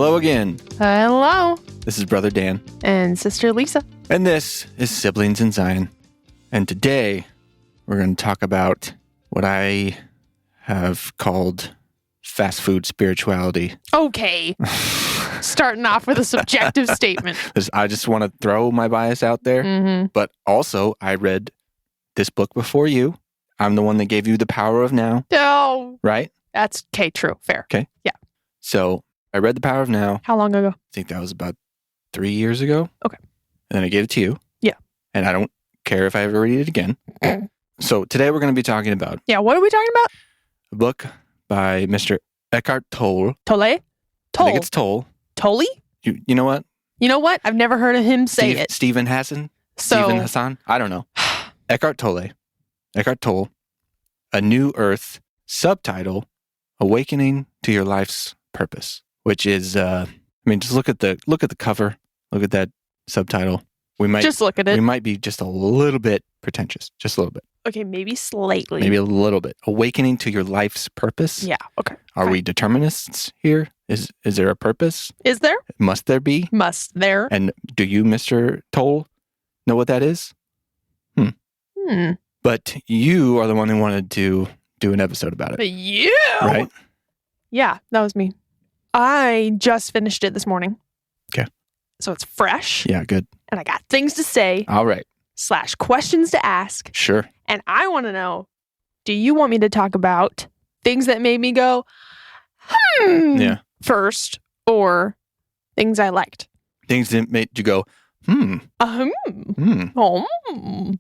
Hello again. Hello. This is Brother Dan. And Sister Lisa. And this is Siblings in Zion. And today we're going to talk about what I have called fast food spirituality. Okay. Starting off with a subjective statement. I just want to throw my bias out there. Mm-hmm. But also, I read this book before you. I'm the one that gave you The Power of Now. Oh. Right? That's okay. True. Fair. Okay. Yeah. So I read The Power of Now. How long ago? I think that was about 3 years ago. Okay. And then I gave it to you. Yeah. And I don't care if I ever read it again. So today we're going to be talking about Yeah. What are we talking about? a book by Mr. Eckhart Tolle. Tolle? I think it's Tolle. Tolle? You know what? You know what? I've never heard of him say it. Stephen Hassan? So, Stephen Hassan? I don't know. Eckhart Tolle. Eckhart Tolle. A New Earth. Subtitle, Awakening to Your Life's Purpose. Which is, just look at the cover. Look at that subtitle. We might just look at it. We might be just a little bit pretentious. Just a little bit. Okay, maybe slightly. Maybe a little bit. Awakening to your life's purpose. Yeah, okay. Are fine. we determinists here? Is there a purpose? Is there? Must there be? Must there? And do you, Mr. Toll, know what that is? But you are the one who wanted to do an episode about it. But you? Right? Yeah, that was me. I just finished it this morning. Okay. So it's fresh. Yeah, good. And I got things to say All right. / questions to ask. Sure. And I want to know, do you want me to talk about things that made me go, Yeah. first, or things I liked? Things that made you go, hmm. Oh.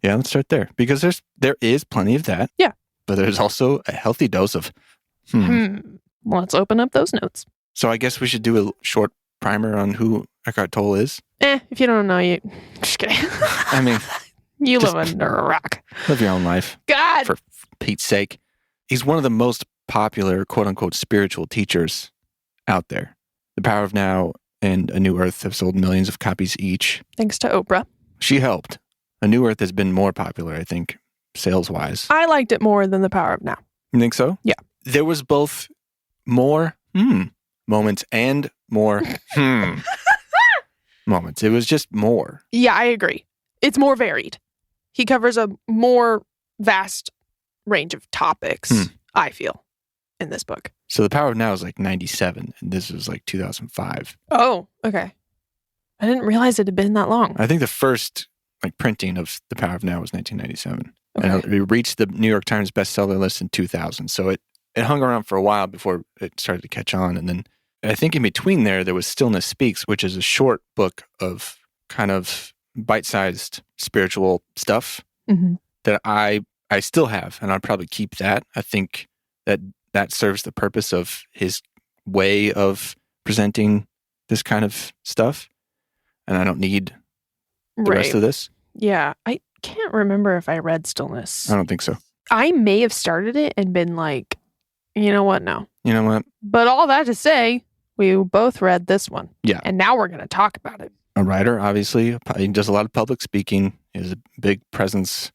Yeah, let's start there. Because there is plenty of that. Yeah. But there's also a healthy dose of Let's open up those notes. So I guess we should do a short primer on who Eckhart Tolle is. If you don't know, you... Just kidding. I mean... You live under a rock. Live your own life. God! For Pete's sake. He's one of the most popular, quote-unquote, spiritual teachers out there. The Power of Now and A New Earth have sold millions of copies each. Thanks to Oprah. She helped. A New Earth has been more popular, I think, sales-wise. I liked it more than The Power of Now. You think so? Yeah. There was both more moments and more moments. It was just more. Yeah, I agree. It's more varied. He covers a more vast range of topics, I feel, in this book. So The Power of Now is like 97, and this was like 2005. Oh, okay. I didn't realize it had been that long. I think the first printing of The Power of Now was 1997. Okay. And it reached the New York Times bestseller list in 2000. So it hung around for a while before it started to catch on. And then I think in between there was Stillness Speaks, which is a short book of kind of bite-sized spiritual stuff that I still have, and I'll probably keep that. I think that serves the purpose of his way of presenting this kind of stuff, and I don't need the rest of this. Yeah, I can't remember if I read Stillness. I don't think so. I may have started it and been like, you know what, no. You know what? But all that to say, we both read this one. Yeah. And now we're going to talk about it. A writer, obviously. He does a lot of public speaking. He has a big presence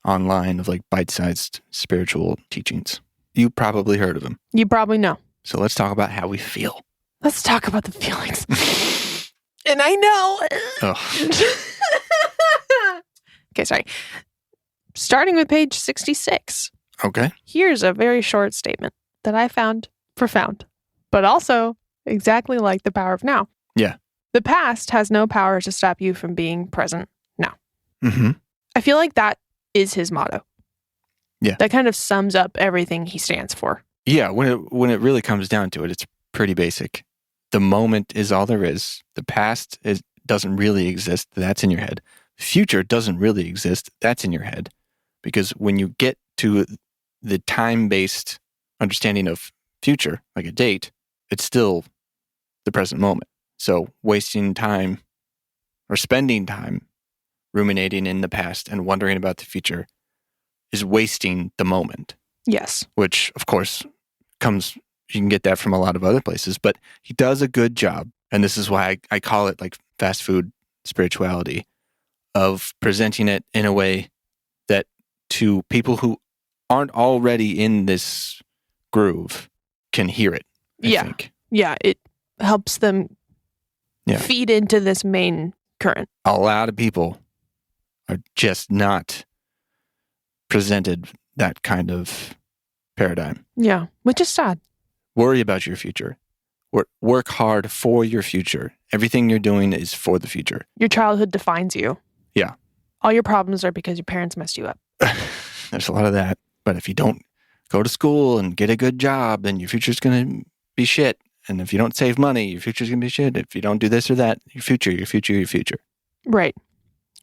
online of bite-sized spiritual teachings. You probably heard of him. You probably know. So let's talk about how we feel. Let's talk about the feelings. And I know. Okay, sorry. Starting with page 66. Okay. Here's a very short statement that I found profound, but also exactly like The Power of Now. Yeah. The past has no power to stop you from being present now. Mm-hmm. I feel like that is his motto. Yeah. That kind of sums up everything he stands for. Yeah, when it really comes down to it, it's pretty basic. The moment is all there is. The past doesn't really exist. That's in your head. The future doesn't really exist. That's in your head. Because when you get to the time-based understanding of future, like a date, it's still the present moment. So wasting time or spending time ruminating in the past and wondering about the future is wasting the moment. Yes. Which, of course, you can get that from a lot of other places, but he does a good job. And this is why I call it fast food spirituality, of presenting it in a way that to people who aren't already in this groove can hear it, I think. Yeah, it helps them feed into this main current. A lot of people are just not presented that kind of paradigm. Yeah, which is sad. Worry about your future. Work hard for your future. Everything you're doing is for the future. Your childhood defines you. Yeah. All your problems are because your parents messed you up. There's a lot of that. But if you don't go to school and get a good job, then your future's going to be shit. And if you don't save money, your future's going to be shit. If you don't do this or that, your future. Right.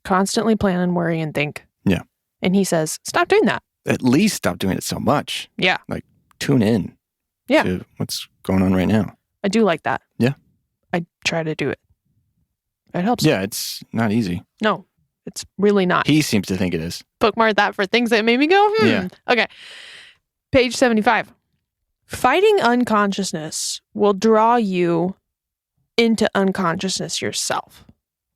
Constantly plan and worry and think. Yeah. And he says, stop doing that. At least stop doing it so much. Yeah. Like, tune in to what's going on right now. I do like that. Yeah. I try to do it. It helps. Yeah, it's not easy. No, it's really not. He seems to think it is. Bookmark that for things that made me go, Yeah. Okay. Page 75. Fighting unconsciousness will draw you into unconsciousness yourself.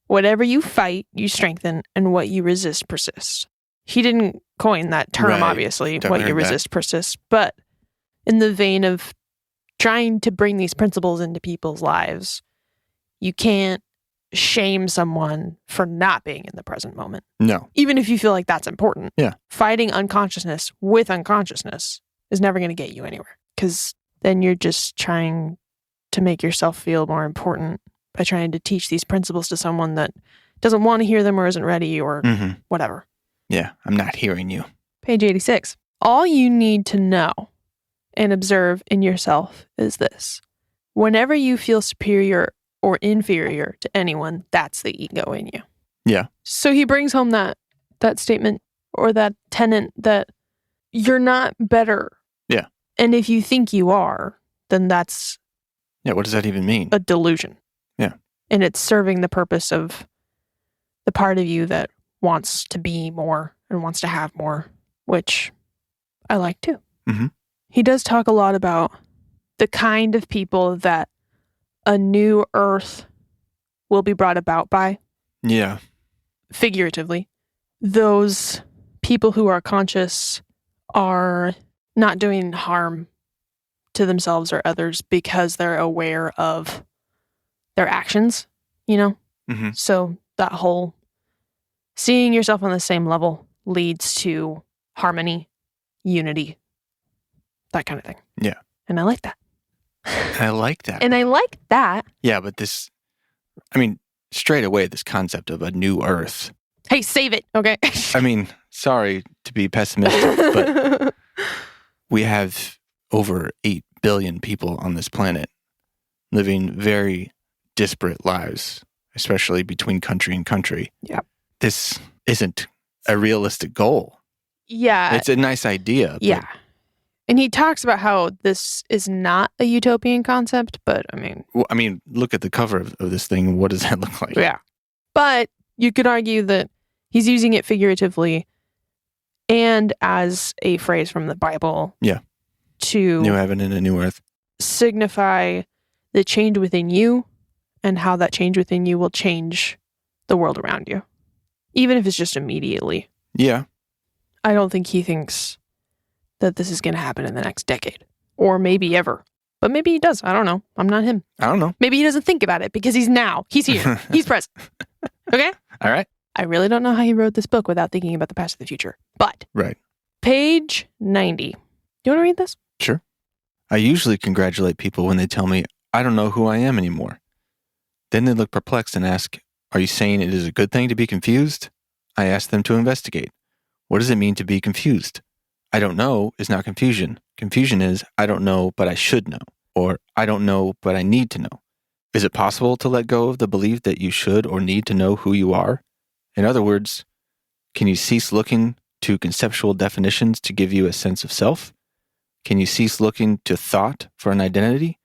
Whatever you fight, you strengthen, and what you resist persists. He didn't coin that term, Right. obviously, Definitely what you heard that. resist persists, but in the vein of trying to bring these principles into people's lives, you can't shame someone for not being in the present moment. No. Even if you feel like that's important. Yeah. Fighting unconsciousness with unconsciousness is never going to get you anywhere, because then you're just trying to make yourself feel more important by trying to teach these principles to someone that doesn't want to hear them or isn't ready or whatever. Yeah, I'm not hearing you. Page 86. All you need to know and observe in yourself is this. Whenever you feel superior or inferior to anyone, that's the ego in you. Yeah. So he brings home that statement or that tenet that you're not better. Yeah. And if you think you are, then that's Yeah, what does that even mean? a delusion. Yeah. And it's serving the purpose of the part of you that wants to be more and wants to have more, which I like too. Mm-hmm. He does talk a lot about the kind of people that a new earth will be brought about by. Yeah. Figuratively. Those people who are conscious are not doing harm to themselves or others because they're aware of their actions, you know? Mm-hmm. So that whole seeing yourself on the same level leads to harmony, unity, that kind of thing. Yeah. And I like that. I like that. And I like that. Yeah, but straight away, this concept of a new earth. Hey, save it, okay? Sorry to be pessimistic, but we have over 8 billion people on this planet living very disparate lives, especially between country and country. Yeah. This isn't a realistic goal. Yeah. It's a nice idea. Yeah. And he talks about how this is not a utopian concept, but look at the cover of this thing. What does that look like? Yeah. But you could argue that he's using it figuratively and as a phrase from the Bible. Yeah. To new heaven and a new earth. Signify the change within you and how that change within you will change the world around you. Even if it's just immediately. Yeah. I don't think he thinks that this is going to happen in the next decade or maybe ever. But maybe he does. I don't know. I'm not him. I don't know. Maybe he doesn't think about it because he's now. He's here. He's present. Okay? All right. I really don't know how he wrote this book without thinking about the past and the future. But. Right. Page 90. Do you want to read this? Sure. I usually congratulate people when they tell me, I don't know who I am anymore. Then they look perplexed and ask, are you saying it is a good thing to be confused? I ask them to investigate. What does it mean to be confused? I don't know is not confusion. Confusion is, I don't know, but I should know. Or, I don't know, but I need to know. Is it possible to let go of the belief that you should or need to know who you are? In other words, can you cease looking to conceptual definitions to give you a sense of self? Can you cease looking to thought for an identity?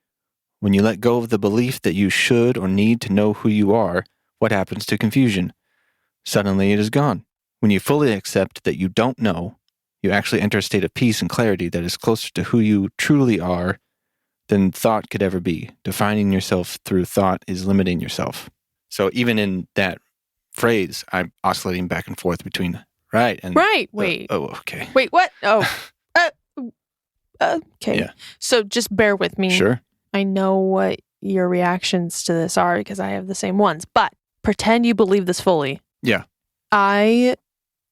When you let go of the belief that you should or need to know who you are, what happens to confusion? Suddenly it is gone. When you fully accept that you don't know, you actually enter a state of peace and clarity that is closer to who you truly are than thought could ever be. Defining yourself through thought is limiting yourself. So even in that phrase, I'm oscillating back and forth between right and... Right, wait. Okay. Wait, what? Oh, okay. Yeah. So just bear with me. Sure. I know what your reactions to this are, because I have the same ones. But pretend you believe this fully. Yeah. I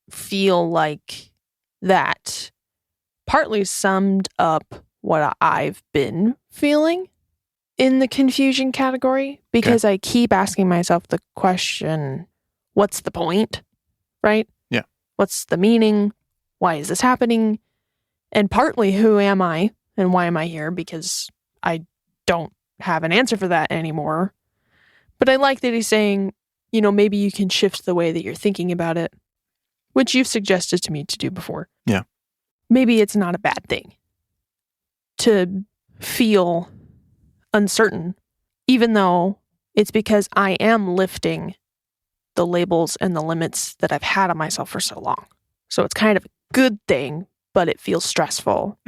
feel like that partly summed up what I've been feeling in the confusion category, because I keep asking myself the question, what's the point? Right? Yeah. What's the meaning? Why is this happening? And partly, who am I and why am I here? Because I don't have an answer for that anymore. But I like that he's saying, maybe you can shift the way that you're thinking about it, which you've suggested to me to do before. Yeah. Maybe it's not a bad thing to feel uncertain, even though it's because I am lifting the labels and the limits that I've had on myself for so long. So it's kind of a good thing, but it feels stressful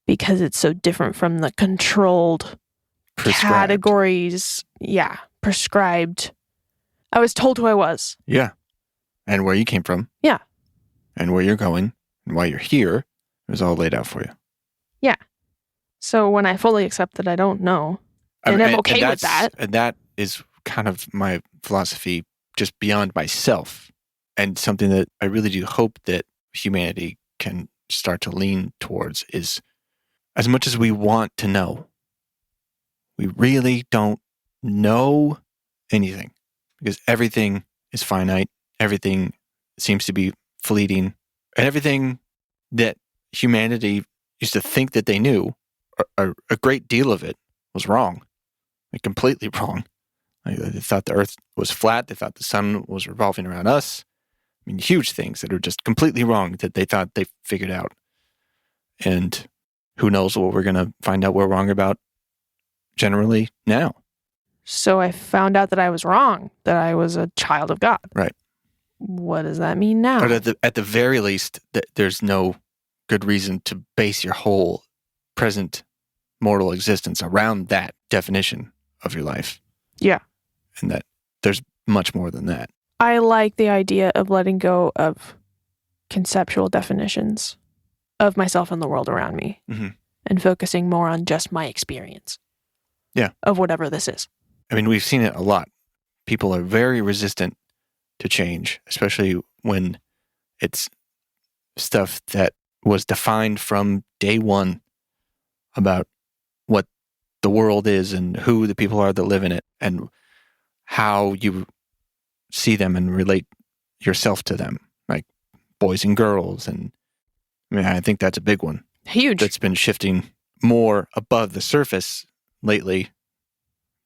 because it's so different from the controlled categories. Yeah, prescribed. I was told who I was. Yeah. And where you came from. Yeah. And where you're going and why you're here. It was all laid out for you. Yeah. So when I fully accept that I don't know, and I'm okay with that. And that is kind of my philosophy just beyond myself, and something that I really do hope that humanity can start to lean towards is, as much as we want to know, we really don't know anything, because everything is finite. Everything seems to be fleeting, and everything that humanity used to think that they knew, a great deal of it was wrong, like completely wrong. Like, they thought the earth was flat. They thought the sun was revolving around us. I mean, huge things that are just completely wrong that they thought they figured out. And who knows what we're going to find out we're wrong about generally now. So I found out that I was wrong, that I was a child of God. Right. What does that mean now? But at the very least, there's no good reason to base your whole present mortal existence around that definition of your life. Yeah. And that there's much more than that. I like the idea of letting go of conceptual definitions of myself and the world around me and focusing more on just my experience. Yeah. Of whatever this is. I mean, we've seen it a lot. People are very resistant to change, especially when it's stuff that was defined from day one about what the world is and who the people are that live in it and how you see them and relate yourself to them, like boys and girls. And I mean, I think that's a big one. Huge. That's been shifting more above the surface lately,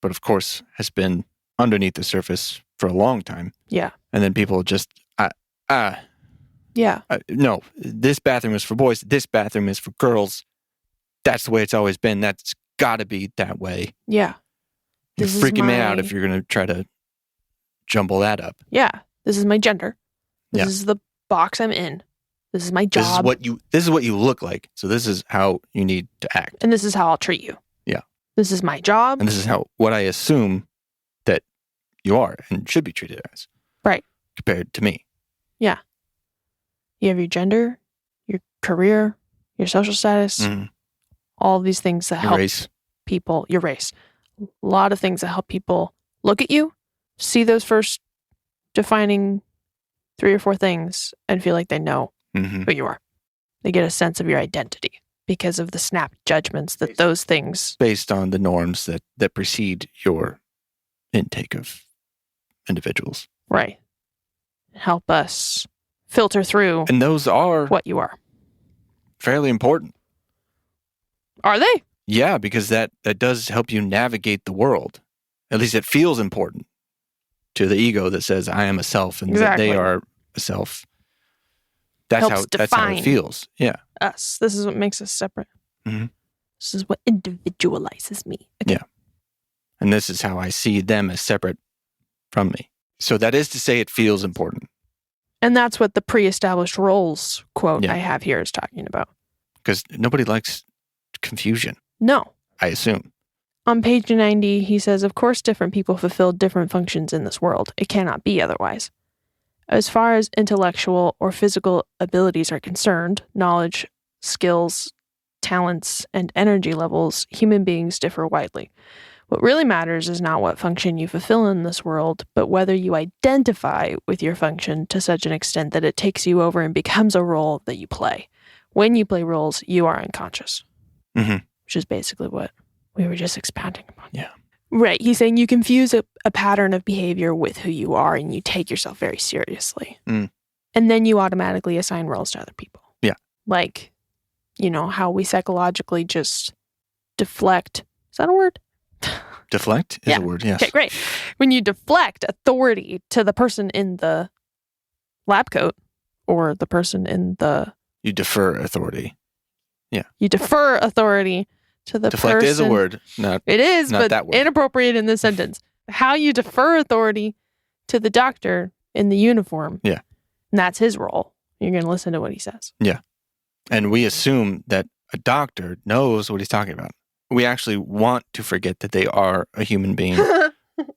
but of course has been underneath the surface for a long time. Yeah. And then people just, no, this bathroom is for boys. This bathroom is for girls. That's the way it's always been. That's got to be that way. Yeah. You're freaking me out if you're going to try to jumble that up. Yeah. This is my gender. This Yeah. is the box I'm in. This is my job. This is what you look like. So this is how you need to act. And this is how I'll treat you. Yeah. This is my job. And this is what I assume that you are and should be treated as. Right. Compared to me. Yeah. You have your gender, your career, your social status, all of these things that help people, your race. A lot of things that help people look at you, see those first defining 3 or 4 things, and feel like they know who you are. They get a sense of your identity because of the snap judgments that those things... Based on the norms that precede your intake of individuals. Right. Help us filter through... And those are... what you are. Fairly important. Are they? Yeah, because that does help you navigate the world. At least it feels important to the ego that says, I am a self, and that they are a self. That's how it feels. Yeah. Us. This is what makes us separate. This is what individualizes me. Okay. Yeah. And this is how I see them as separate from me. So that is to say it feels important. And that's what the pre-established roles quote I have here is talking about. Because nobody likes confusion. No. I assume. On page 90, he says, of course, different people fulfill different functions in this world. It cannot be otherwise. As far as intellectual or physical abilities are concerned, knowledge, skills, talents, and energy levels, human beings differ widely. What really matters is not what function you fulfill in this world, but whether you identify with your function to such an extent that it takes you over and becomes a role that you play. When you play roles, you are unconscious, which is basically what we were just expounding upon. Yeah. Right. He's saying you confuse a pattern of behavior with who you are, and you take yourself very seriously. And then you automatically assign roles to other people. Yeah. Like, how we psychologically just deflect. Is that a word? Deflect is a word, yes. Okay, great. When you deflect authority to the person in the lab coat or the person in the... You defer authority. Yeah. You defer authority to the deflect person... is a word, It is, not but that word. Inappropriate in this sentence. How you defer authority to the doctor in the uniform. Yeah. And that's his role. You're going to listen to what he says. Yeah. And we assume that a doctor knows what he's talking about. We actually want to forget that they are a human being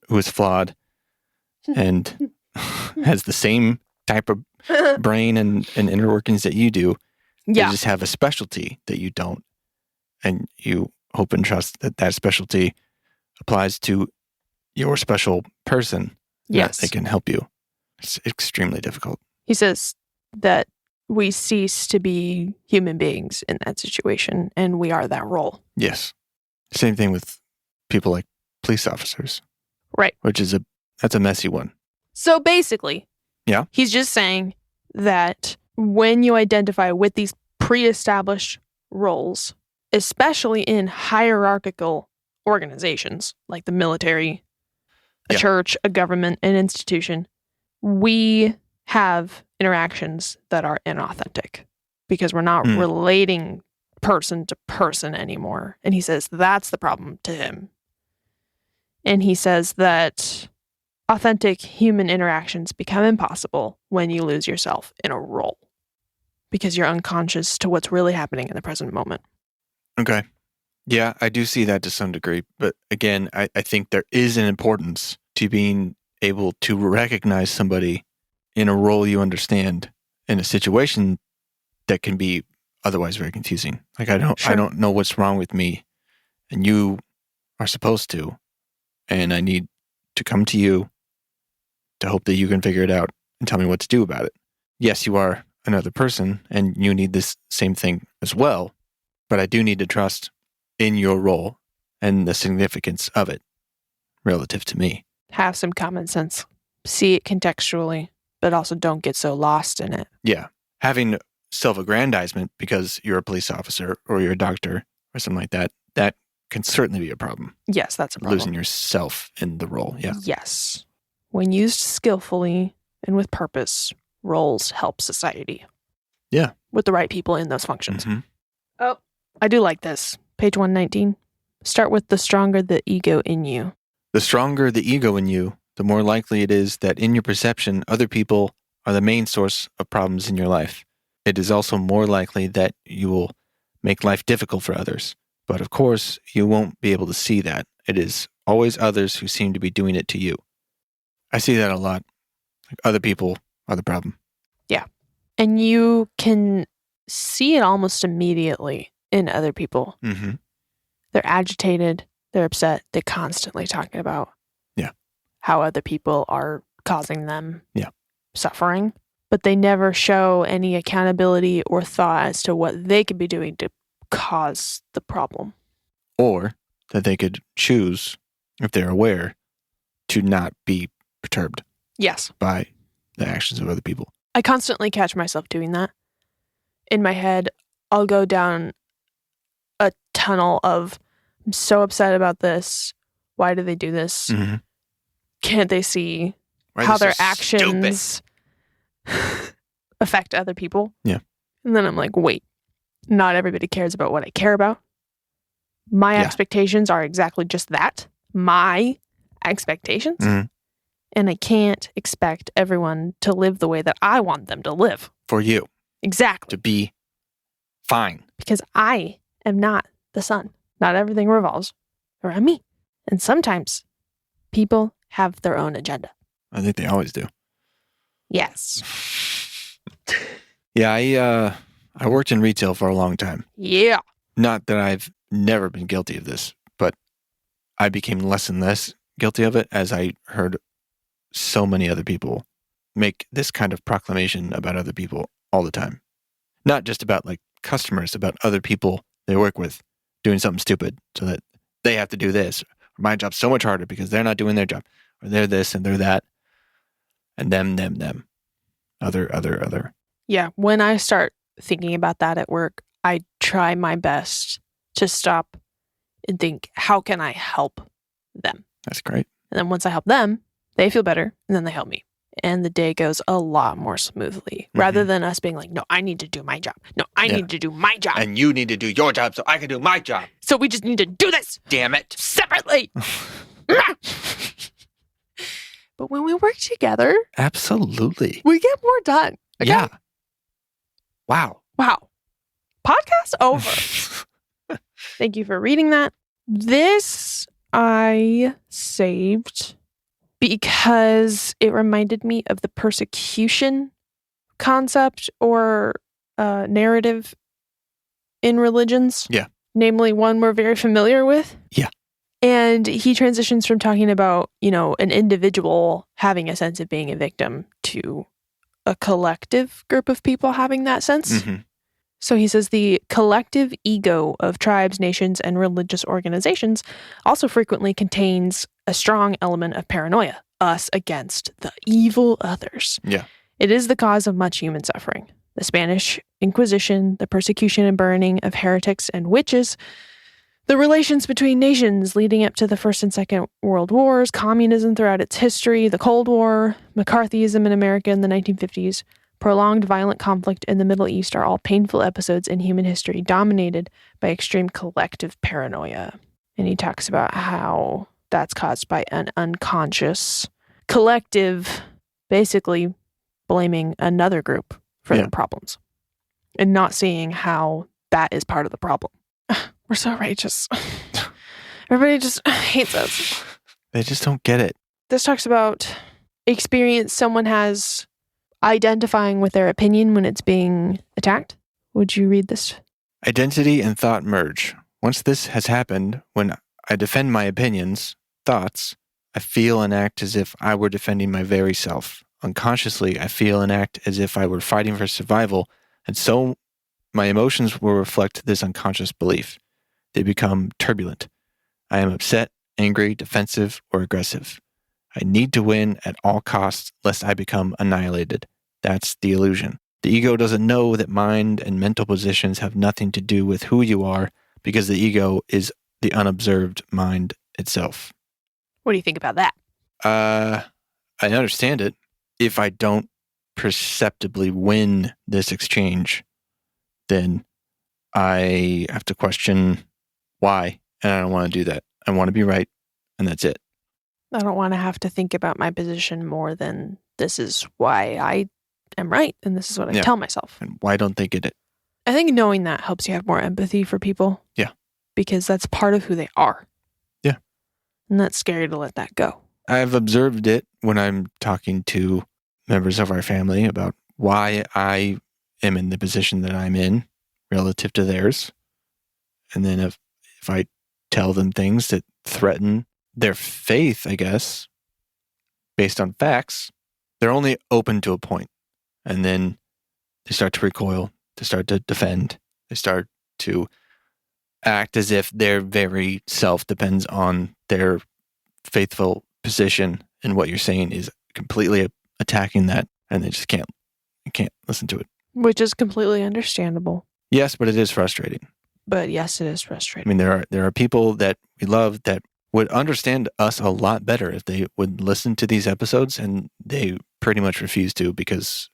who is flawed and has the same type of brain and inner workings that you do. Yeah. They just have a specialty that you don't. And you hope and trust that that specialty applies to your special person. Yes. That they can help you. It's extremely difficult. He says that we cease to be human beings in that situation, and we are that role. Yes. Same thing with people like police officers. Right. That's a messy one. So basically, yeah, he's just saying that when you identify with these pre-established roles, especially in hierarchical organizations like the military, a church, a government, an institution, we have interactions that are inauthentic because we're not relating person to person anymore. And he says that's the problem to him. And he says that authentic human interactions become impossible when you lose yourself in a role because you're unconscious to what's really happening in the present moment. Okay. Yeah, I do see that to some degree. But again, I think there is an importance to being able to recognize somebody in a role you understand in a situation that can be otherwise very confusing. Like I don't know what's wrong with me, and you are supposed to, and I need to come to you to hope that you can figure it out and tell me what to do about it. Yes, you are another person, and you need this same thing as well, but I do need to trust in your role and the significance of it relative to me. Have some common sense. See it contextually, but also don't get so lost in it. Yeah. Having self-aggrandizement because you're a police officer or you're a doctor or something like that, that can certainly be a problem. Yes, that's a problem. Losing yourself in the role, yeah. Yes. When used skillfully and with purpose, roles help society. Yeah. With the right people in those functions. Mm-hmm. Oh, I do like this. Page 119. Start with the stronger the ego in you. The stronger the ego in you, the more likely it is that in your perception, other people are the main source of problems in your life. It is also more likely that you will make life difficult for others. But of course, you won't be able to see that. It is always others who seem to be doing it to you. I see that a lot. Like other people are the problem. Yeah. And you can see it almost immediately in other people. Mm-hmm. They're agitated. They're upset. They're constantly talking about how other people are causing them suffering. But they never show any accountability or thought as to what they could be doing to cause the problem. Or that they could choose, if they're aware, to not be perturbed. Yes. By the actions of other people. I constantly catch myself doing that. In my head, I'll go down a tunnel of, I'm so upset about this. Why do they do this? Mm-hmm. Can't they see how their actions affect other people? Yeah. And then I'm like, wait, not everybody cares about what I care about. My expectations are exactly just that. My expectations. Mm-hmm. And I can't expect everyone to live the way that I want them to live. For you. Exactly. To be fine. Because I am not the sun. Not everything revolves around me. And sometimes people have their own agenda. I think they always do. Yes. Yeah, I worked in retail for a long time. Yeah. Not that I've never been guilty of this, but I became less and less guilty of it as I heard so many other people make this kind of proclamation about other people all the time. Not just about like customers, about other people they work with doing something stupid so that they have to do this. My job's so much harder because they're not doing their job. Or they're this and they're that. And them. Other. Yeah. When I start thinking about that at work, I try my best to stop and think, how can I help them? That's great. And then once I help them, they feel better, and then they help me. And the day goes a lot more smoothly, rather than us being like, no, I need to do my job. No, I need to do my job. And you need to do your job so I can do my job. So we just need to do this. Damn it. Separately. But when we work together, Absolutely. we get more done. Okay? Yeah. Wow. Podcast over. Thank you for reading that. This I saved because it reminded me of the persecution concept or narrative in religions. Yeah. Namely, one we're very familiar with. Yeah. And he transitions from talking about, an individual having a sense of being a victim to a collective group of people having that sense. Mm-hmm. So he says the collective ego of tribes, nations, and religious organizations also frequently contains a strong element of paranoia, us against the evil others. Yeah. It is the cause of much human suffering. The Spanish Inquisition, the persecution and burning of heretics and witches, the relations between nations leading up to the First and Second World Wars, communism throughout its history, the Cold War, McCarthyism in America in the 1950s, prolonged violent conflict in the Middle East are all painful episodes in human history dominated by extreme collective paranoia. And he talks about how that's caused by an unconscious collective basically blaming another group for their problems and not seeing how that is part of the problem. We're so righteous. Everybody just hates us. They just don't get it. This talks about experience someone has identifying with their opinion when it's being attacked. Would you read this? Identity and thought merge. Once this has happened, when I defend my opinions, thoughts, I feel and act as if I were defending my very self. Unconsciously, I feel and act as if I were fighting for survival, and so my emotions will reflect this unconscious belief. They become turbulent. I am upset, angry, defensive, or aggressive. I need to win at all costs lest I become annihilated. That's the illusion. The ego doesn't know that mind and mental positions have nothing to do with who you are because the ego is the unobserved mind itself. What do you think about that? I understand it. If I don't perceptibly win this exchange, then I have to question why, and I don't want to do that. I want to be right, and that's it. I don't want to have to think about my position more than this is why I am right, and this is what I tell myself. And why don't they get it? I think knowing that helps you have more empathy for people. Yeah. Because that's part of who they are. Yeah. And that's scary to let that go. I've observed it when I'm talking to members of our family about why I am in the position that I'm in relative to theirs. And then if I tell them things that threaten their faith, I guess, based on facts, they're only open to a point. And then they start to recoil, they start to defend, they start to act as if their very self depends on their faithful position, and what you're saying is completely attacking that, and they just can't listen to it. Which is completely understandable. Yes, but it is frustrating. But yes, it is I frustrating. mean, there are people that we love that would understand us a lot better if they would listen to these episodes, and they pretty much refuse to because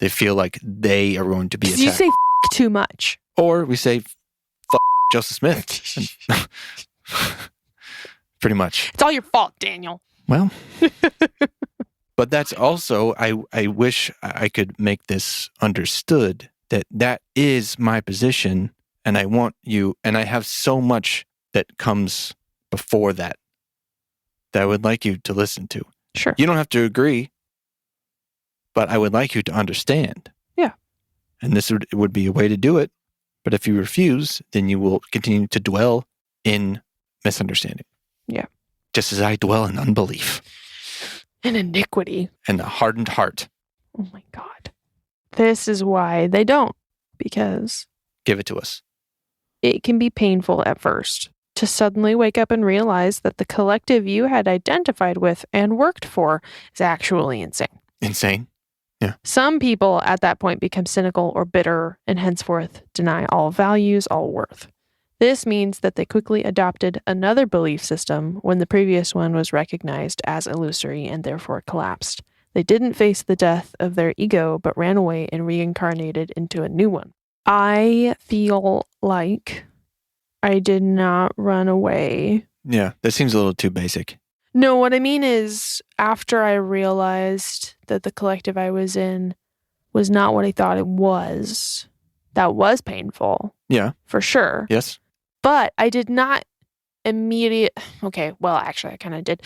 they feel like they are going to be attacked. You say too much. Or we say Joseph Smith. Pretty much. It's all your fault, Daniel. Well, but that's also, I wish I could make this understood that is my position, and I want you, and I have so much that comes before that I would like you to listen to. Sure. You don't have to agree, but I would like you to understand. Yeah. And this would be a way to do it, But if you refuse, then you will continue to dwell in misunderstanding. Yeah. Just as I dwell in unbelief. And iniquity. And a hardened heart. Oh my God. This is why they don't. Because Give it to us. it can be painful at first to suddenly wake up and realize that the collective you had identified with and worked for is actually insane. Insane? Yeah. Some people at that point become cynical or bitter and henceforth deny all values, all worth. This means that they quickly adopted another belief system when the previous one was recognized as illusory and therefore collapsed. They didn't face the death of their ego, but ran away and reincarnated into a new one. I feel like I did not run away. Yeah, that seems a little too basic. No, what I mean is, after I realized that the collective I was in was not what I thought it was, that was painful. Yeah. For sure. Yes. But I did not okay, well, actually, I kind of did.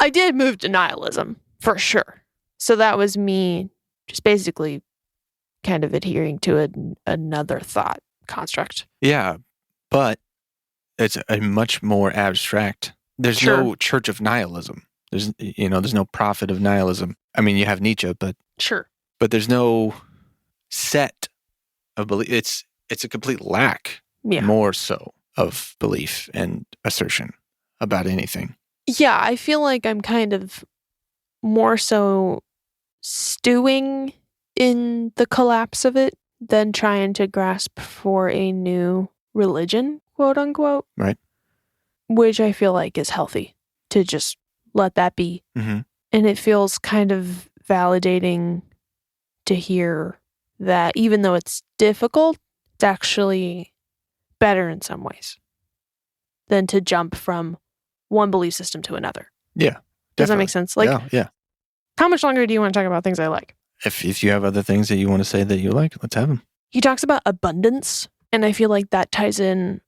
I did move to nihilism, for sure. So that was me just basically kind of adhering to another thought construct. Yeah, but it's a much more abstract. There's Sure. no church of nihilism. There's no prophet of nihilism. I mean, you have Nietzsche, but Sure. there's no set of belief. It's a complete lack, Yeah. more so, of belief and assertion about anything. Yeah, I feel like I'm kind of more so stewing in the collapse of it than trying to grasp for a new religion, quote unquote. Right. Which I feel like is healthy to just let that be. Mm-hmm. And it feels kind of validating to hear that even though it's difficult, it's actually better in some ways than to jump from one belief system to another. Yeah. Does that definitely. make sense? Like, yeah. how much longer do you want to talk about things I like? If you have other things that you want to say that you like, let's have them. He talks about abundance, and I feel like that ties in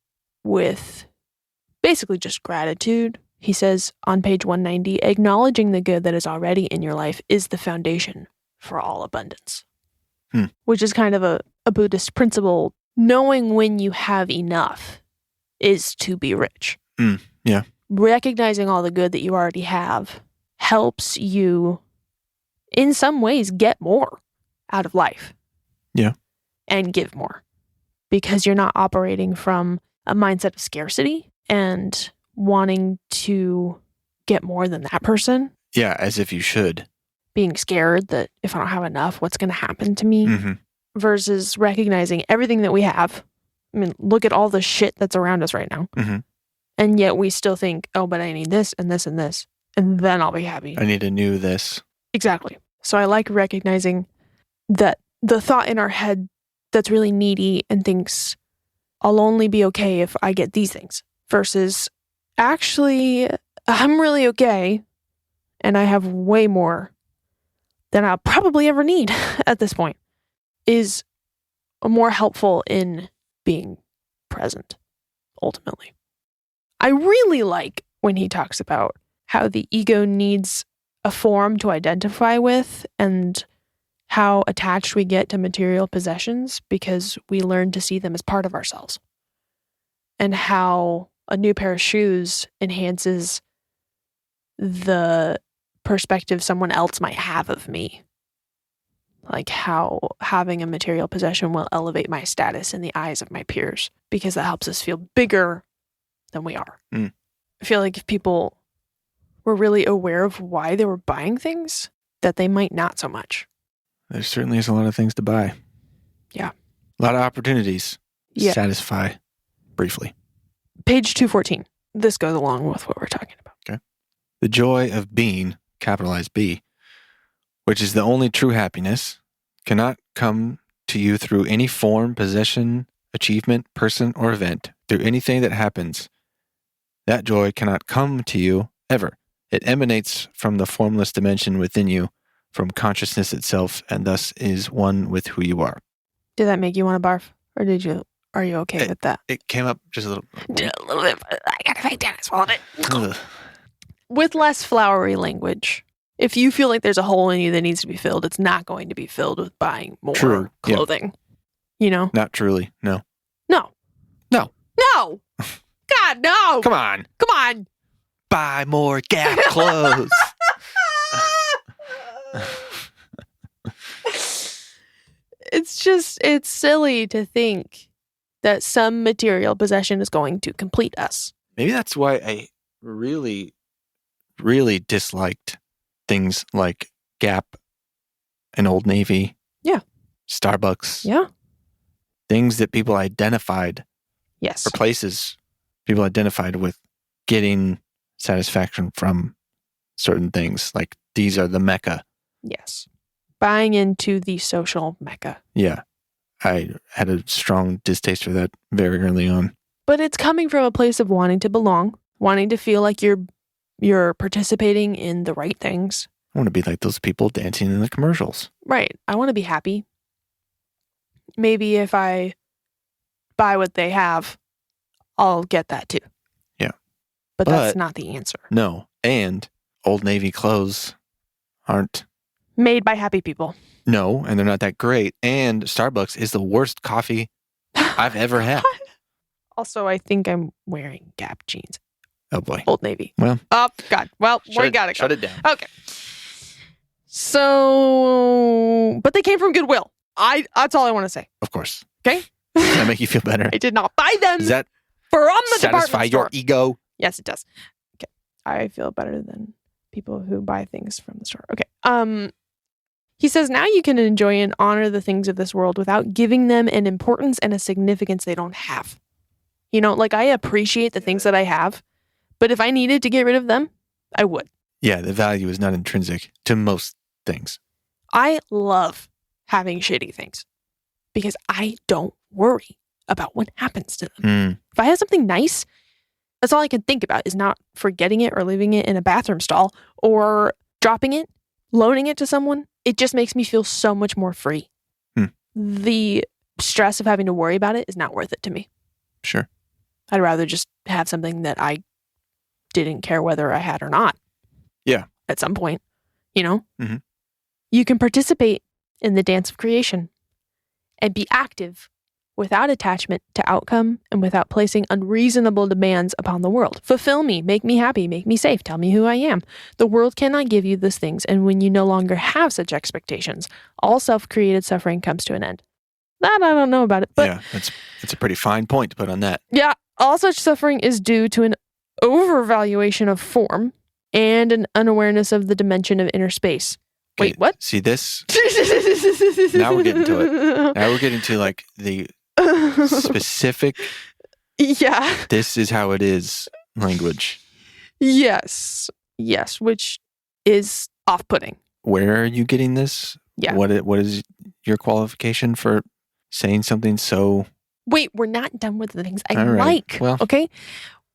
with basically just gratitude. He says on page 190, acknowledging the good that is already in your life is the foundation for all abundance. Which is kind of a Buddhist principle. Knowing when you have enough is to be rich. Yeah. Recognizing all the good that you already have helps you, in some ways, get more out of life. Yeah. And give more. Because you're not operating from a mindset of scarcity and wanting to get more than that person. Yeah, as if you should. Being scared that if I don't have enough, what's going to happen to me? Mm-hmm. Versus recognizing everything that we have. I mean, look at all the shit that's around us right now. Mm-hmm. And yet we still think, oh, but I need this and this and this. And then I'll be happy. I need a new this. Exactly. So I like recognizing that the thought in our head that's really needy and thinks, I'll only be okay if I get these things. Versus, actually, I'm really okay. And I have way more than I'll probably ever need at this point. Is more helpful in being present, ultimately. I really like when he talks about how the ego needs a form to identify with and how attached we get to material possessions because we learn to see them as part of ourselves. And how a new pair of shoes enhances the perspective someone else might have of me. Like how having a material possession will elevate my status in the eyes of my peers because that helps us feel bigger than we are. I feel like if people were really aware of why they were buying things, that they might not so much. There certainly is a lot of things to buy. Yeah. A lot of opportunities. Yeah. Satisfy briefly. Page 214. This goes along with what we're talking about. Okay. The joy of being, capitalized B, which is the only true happiness, cannot come to you through any form, possession, achievement, person, or event, through anything that happens. That joy cannot come to you ever. It emanates from the formless dimension within you, from consciousness itself, and thus is one with who you are. Did that make you want to barf? Or are you okay with that? It came up just a little. Just a little bit. I gotta fight down. I swallowed it. Ugh. With less flowery language. If you feel like there's a hole in you that needs to be filled, it's not going to be filled with buying more True. Yeah. clothing. You know? Not truly, no. God, no. Come on. Come on. Buy more Gap clothes. It's silly to think that some material possession is going to complete us. Maybe that's why I really, really disliked things like Gap and Old Navy. Yeah. Starbucks. Yeah. Things that people identified, Yes. or places people identified with getting satisfaction from certain things. Like these are the Mecca. Yes. Buying into the social mecca. Yeah. I had a strong distaste for that very early on. But it's coming from a place of wanting to belong, wanting to feel like you're participating in the right things. I want to be like those people dancing in the commercials. Right. I want to be happy. Maybe if I buy what they have, I'll get that too. Yeah. But that's not the answer. No. And Old Navy clothes aren't. Made by happy people. No, and they're not that great. And Starbucks is the worst coffee I've ever had. Also, I think I'm wearing Gap jeans. Oh, boy. Old Navy. Well. Oh, God. Well, we gotta go. Shut it down. Okay. So, but they came from Goodwill. That's all I want to say. Of course. Okay? Does that make you feel better? I did not buy them. Does that from the satisfy department your store. ego? Yes, it does. Okay. I feel better than people who buy things from the store. Okay. He says, now you can enjoy and honor the things of this world without giving them an importance and a significance they don't have. You know, like I appreciate the things that I have, but if I needed to get rid of them, I would. Yeah, the value is not intrinsic to most things. I love having shitty things because I don't worry about what happens to them. If I have something nice, that's all I can think about is not forgetting it or leaving it in a bathroom stall or dropping it, loaning it to someone. It just makes me feel so much more free. The stress of having to worry about it is not worth it to me. Sure. I'd rather just have something that I didn't care whether I had or not. Yeah. At some point, you know? Mm-hmm. You can participate in the dance of creation and be active without attachment to outcome and without placing unreasonable demands upon the world. Fulfill me, make me happy, make me safe, tell me who I am. The world cannot give you these things, and when you no longer have such expectations, all self-created suffering comes to an end. That I don't know about it, but yeah, it's a pretty fine point to put on that. Yeah, all such suffering is due to an overvaluation of form and an unawareness of the dimension of inner space. Okay, Wait, what? See this? Now we're getting to it. Now we're getting to like the specific, yeah. this is how it is language. Yes, which is off-putting. Where are you getting this? Yeah. What is your qualification for saying something so... Wait, we're not done with the things I All right. like. Well. Okay?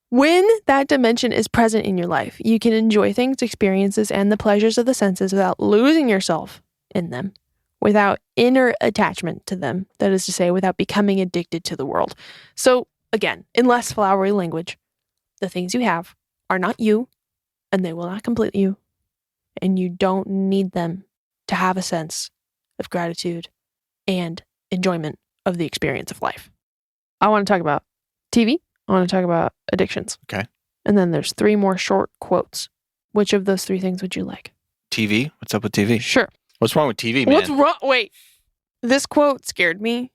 When that dimension is present in your life, you can enjoy things, experiences, and the pleasures of the senses without losing yourself in them, without inner attachment to them. That is to say, without becoming addicted to the world. So, again, in less flowery language, the things you have are not you, and they will not complete you, and you don't need them to have a sense of gratitude and enjoyment of the experience of life. I want to talk about TV. I want to talk about addictions. Okay. And then there's 3 more short quotes. Which of those 3 things would you like? TV? What's up with TV? Sure. What's wrong with TV, man? What's wrong? Wait. This quote scared me.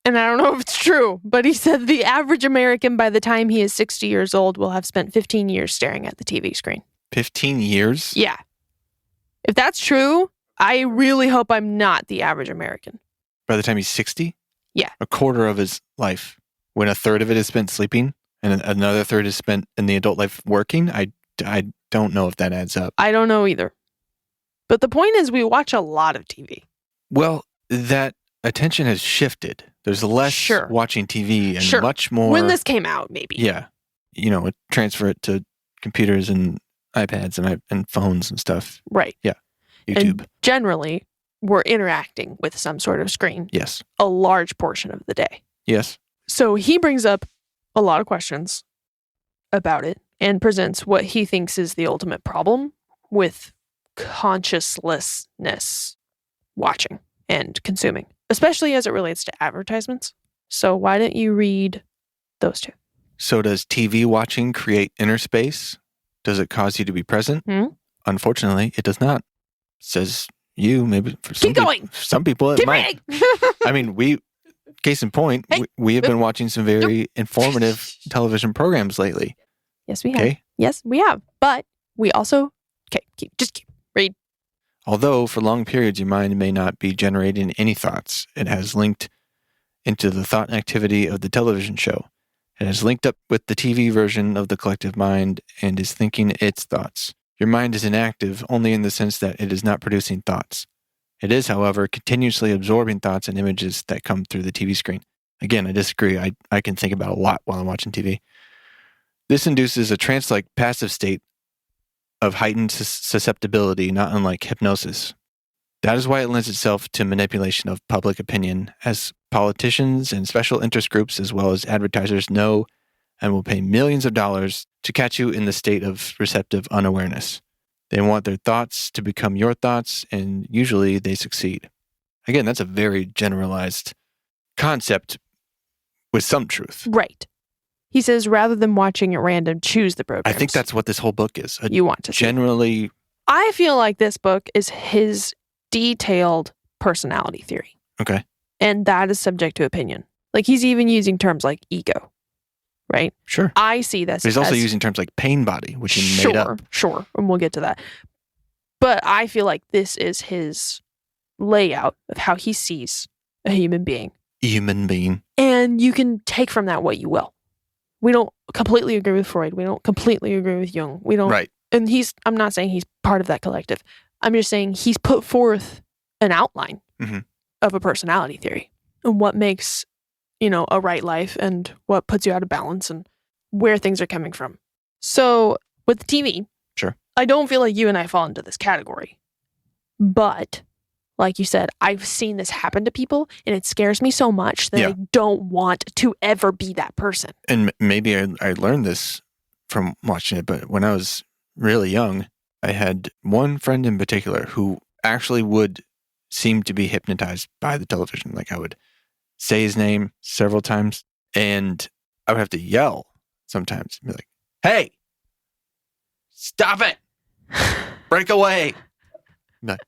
And I don't know if it's true, but he said the average American by the time he is 60 years old will have spent 15 years staring at the TV screen. 15 years? Yeah. If that's true, I really hope I'm not the average American. By the time he's 60? Yeah. A quarter of his life. When a third of it is spent sleeping and another third is spent in the adult life working, I don't know if that adds up. I don't know either. But the point is we watch a lot of TV. Well, that attention has shifted. There's less watching TV and much more... When this came out, maybe. Yeah. You know, transfer it to computers and iPads and phones and stuff. Right. Yeah. YouTube. And generally, we're interacting with some sort of screen. Yes. A large portion of the day. Yes. So he brings up a lot of questions about it and presents what he thinks is the ultimate problem with consciouslessness watching and consuming, especially as it relates to advertisements. So why don't you read those 2? So does TV watching create inner space? Does it cause you to be present? Unfortunately, it does not. Says you, maybe for some Keep going. Some people it Keep might. reading. I mean, case in point, Hey. we have been watching some very informative television programs lately. Yes, we have. Okay. Yes, we have. But we also, just keep read. Although for long periods your mind may not be generating any thoughts, it has linked into the thought activity of the television show. It has linked up with the TV version of the collective mind and is thinking its thoughts. Your mind is inactive only in the sense that it is not producing thoughts. It is, however, continuously absorbing thoughts and images that come through the TV screen. Again, I disagree. I can think about a lot while I'm watching TV. This induces a trance-like passive state of heightened susceptibility, not unlike hypnosis. That is why it lends itself to manipulation of public opinion, as politicians and special interest groups as well as advertisers know and will pay millions of dollars to catch you in the state of receptive unawareness. They want their thoughts to become your thoughts, and usually they succeed. Again, that's a very generalized concept with some truth. Right. He says, rather than watching at random, choose the programs. I think that's what this whole book is. You want to see. Generally, I feel like this book is his detailed personality theory. Okay. And that is subject to opinion. Like, he's even using terms like ego, right? Sure. I see this. But he's also using terms like pain body, which he made up. Sure. And we'll get to that. But I feel like this is his layout of how he sees a human being. Human being. And you can take from that what you will. We don't completely agree with Freud. We don't completely agree with Jung. We don't. Right. And I'm not saying he's part of that collective. I'm just saying he's put forth an outline of a personality theory and what makes, a right life and what puts you out of balance and where things are coming from. So with the TV, sure, I don't feel like you and I fall into this category. But like you said, I've seen this happen to people and it scares me so much that I don't want to ever be that person. And maybe I learned this from watching it, but when I was really young, I had one friend in particular who actually would seem to be hypnotized by the television. Like, I would say his name several times and I would have to yell sometimes and be like, "Hey, stop it. Break away." Like,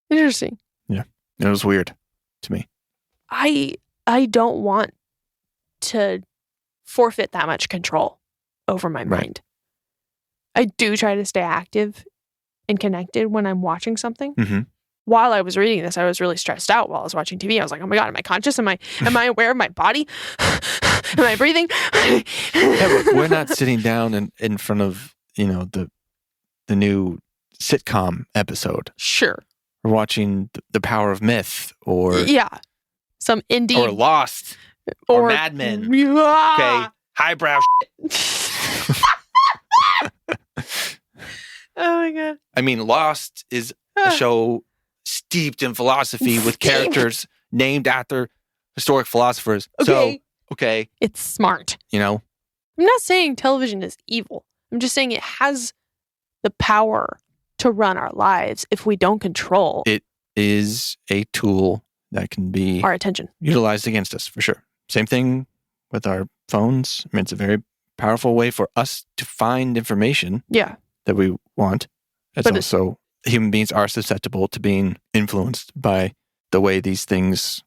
interesting. Yeah. It was weird to me. I don't want to forfeit that much control over my mind. I do try to stay active and connected when I'm watching something. While I was reading this, I was really stressed out while I was watching TV. I was like, "Oh my God, am I conscious? Am I aware of my body? Am I breathing?" Yeah, but we're not sitting down in front of, the new sitcom episode. Sure. We're watching The Power of Myth or some indie or Lost or Mad Men. Okay, highbrow Oh my God. I mean, Lost is a show steeped in philosophy with characters named after historic philosophers. Okay. So, okay. It's smart. I'm not saying television is evil. I'm just saying it has the power to run our lives if we don't control it. Is a tool that can be our attention utilized against us, for sure. Same thing with our phones. I mean, it's a very powerful way for us to find information that we want. It's also, human beings are susceptible to being influenced by the way these things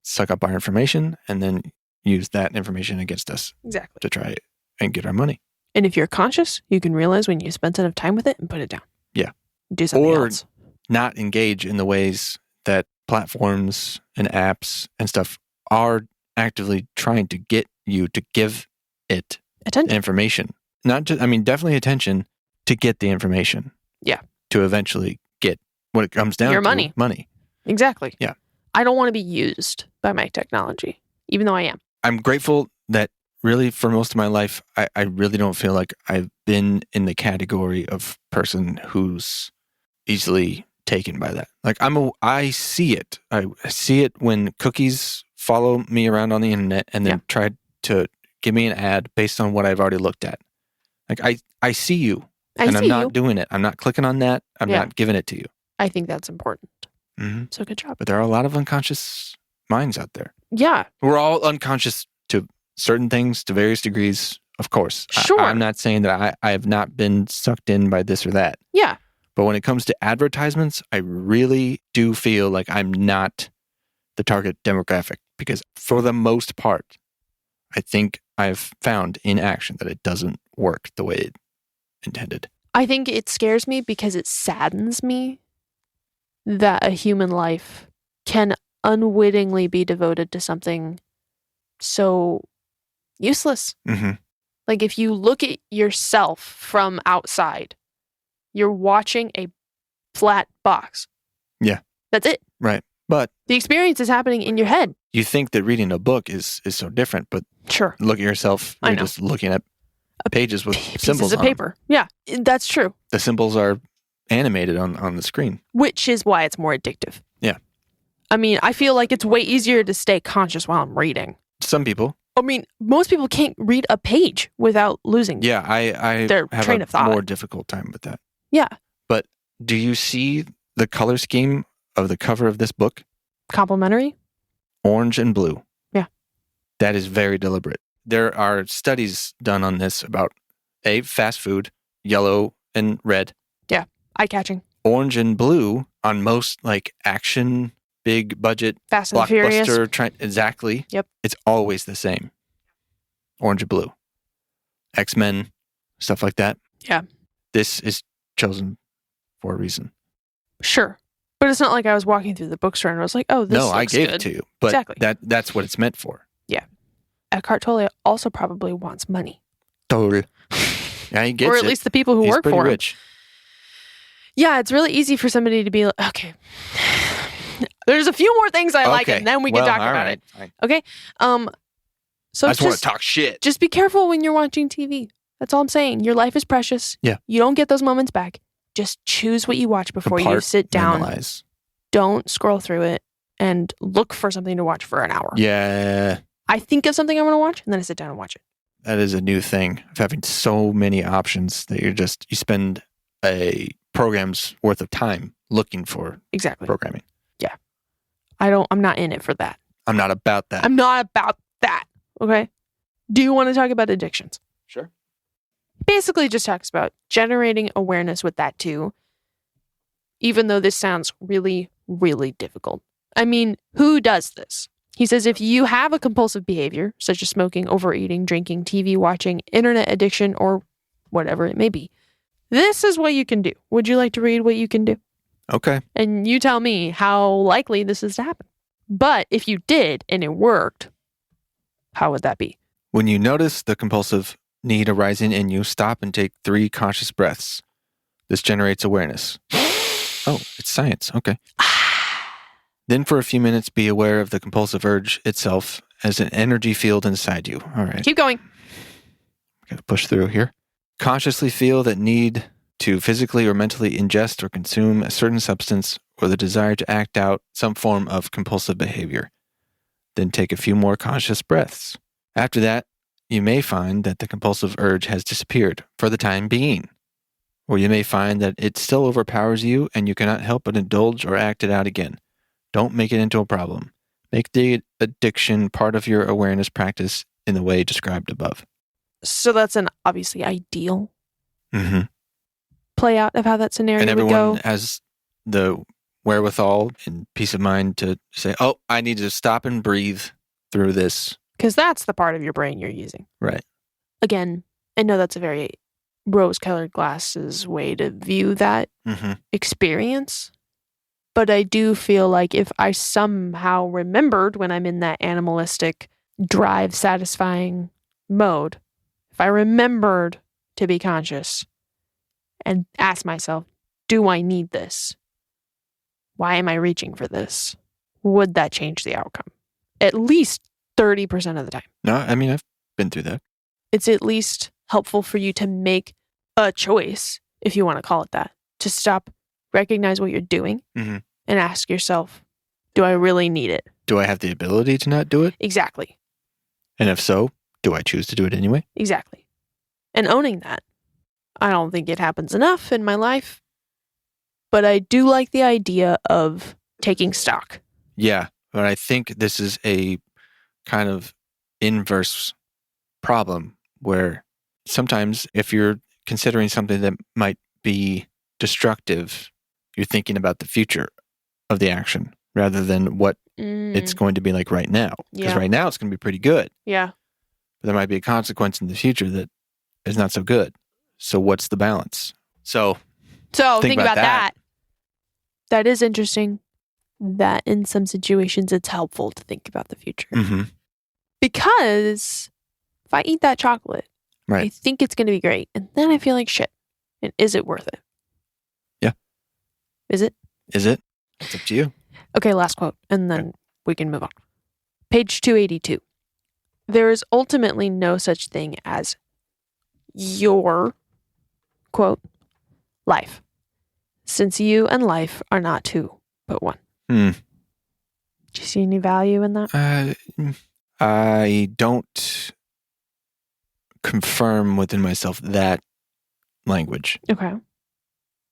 suck up our information and then use that information against us. Exactly. To try and get our money. And if you're conscious, you can realize when you spend enough time with it and put it down. Yeah. Do something else. Not engage in the ways that platforms and apps and stuff are actively trying to get you to give it attention, information. Not just, definitely attention to get the information. Yeah. To eventually get what it comes down your to. Money. Money. Exactly. Yeah. I don't want to be used by my technology, even though I am. I'm grateful that really for most of my life, I really don't feel like I've been in the category of person who's easily taken by that. Like I see it. I see it when cookies follow me around on the internet and then try to give me an ad based on what I've already looked at. Like I see you and I'm not doing it. I'm not clicking on that. I'm not giving it to you. I think that's important. So good job. But there are a lot of unconscious minds out there. Yeah. We're all unconscious to certain things to various degrees, of course. Sure. I'm not saying that I have not been sucked in by this or that. Yeah. But when it comes to advertisements, I really do feel like I'm not the target demographic because for the most part, I think I've found in action that it doesn't work the way it intended. I think it scares me because it saddens me that a human life can unwittingly be devoted to something so useless. Mm-hmm. Like if you look at yourself from outside, you're watching a flat box. Yeah. That's it. Right. But the experience is happening in your head. You think that reading a book is so different, but sure. Look at yourself. You're just looking at pages with symbols of paper. Yeah, that's true. The symbols are animated on the screen. Which is why it's more addictive. Yeah. I mean, I feel like it's way easier to stay conscious while I'm reading. Some people. I mean, most people can't read a page without losing their train of thought. More difficult time with that. Yeah. But do you see the color scheme of the cover of this book? Complementary? Orange and blue. Yeah. That is very deliberate. There are studies done on this about fast food, yellow and red. Yeah. Eye-catching. Orange and blue on most like action, big budget, Fast and Furious. Exactly. Yep. It's always the same. Orange and blue. X-Men, stuff like that. Yeah. This is chosen for a reason. Sure. But it's not like I was walking through the bookstore and I was like, oh, this looks I gave good. it to you. But exactly. That's what it's meant for. Yeah. Eckhart Tolle also probably wants money. Total. Yeah, he gets or at least the people who He's work pretty for him. rich. Yeah, it's really easy for somebody to be like, okay, there's a few more things I like and then we can talk about it. Fine. Okay? So I just want to talk shit. Just be careful when you're watching TV. That's all I'm saying. Your life is precious. Yeah. You don't get those moments back. Just choose what you watch before you sit down. Normalize. Don't scroll through it and look for something to watch for an hour. Yeah. I think of something I want to watch and then I sit down and watch it. That is a new thing of having so many options that you spend a program's worth of time looking for programming. Yeah. I'm not in it for that. I'm not about that. I'm not about that. Okay. Do you want to talk about addictions? Sure. Basically just talks about generating awareness with that too. Even though this sounds really, really difficult. I mean, who does this? He says if you have a compulsive behavior, such as smoking, overeating, drinking, TV watching, internet addiction, or whatever it may be, this is what you can do. Would you like to read what you can do? Okay. And you tell me how likely this is to happen. But if you did and it worked, how would that be? When you notice the compulsive need arising in you, stop and take 3 conscious breaths. This generates awareness. Oh, it's science. Okay. Then for a few minutes, be aware of the compulsive urge itself as an energy field inside you. All right. Keep going. Got to push through here. Consciously feel that need to physically or mentally ingest or consume a certain substance or the desire to act out some form of compulsive behavior. Then take a few more conscious breaths. After that, you may find that the compulsive urge has disappeared for the time being. Or you may find that it still overpowers you and you cannot help but indulge or act it out again. Don't make it into a problem. Make the addiction part of your awareness practice in the way described above. So that's an obviously ideal play out of how that scenario and would go. Everyone has the wherewithal and peace of mind to say, oh, I need to stop and breathe through this. Because that's the part of your brain you're using. Right. Again, I know that's a very rose-colored glasses way to view that experience. But I do feel like if I somehow remembered when I'm in that animalistic drive satisfying mode, if I remembered to be conscious and ask myself, do I need this? Why am I reaching for this? Would that change the outcome? At least 30% of the time. No, I mean, I've been through that. It's at least helpful for you to make a choice, if you want to call it that, to stop, recognize what you're doing, and ask yourself, do I really need it? Do I have the ability to not do it? Exactly. And if so, do I choose to do it anyway? Exactly. And owning that. I don't think it happens enough in my life, but I do like the idea of taking stock. Yeah, but I think this is a kind of inverse problem where sometimes if you're considering something that might be destructive, you're thinking about the future of the action rather than what it's going to be like right now. Because right now it's going to be pretty good. Yeah. But there might be a consequence in the future that is not so good. So what's the balance? So think about that. That is interesting that in some situations it's helpful to think about the future. Mm-hmm. Because if I eat that chocolate, Right. I think it's going to be great. And then I feel like shit. And is it worth it? Yeah. Is it? Is it? It's up to you. Okay, last quote. And then we can move on. Page 282. There is ultimately no such thing as your, quote, life, since you and life are not two, but one. Do you see any value in that? I don't confirm within myself that language. Okay.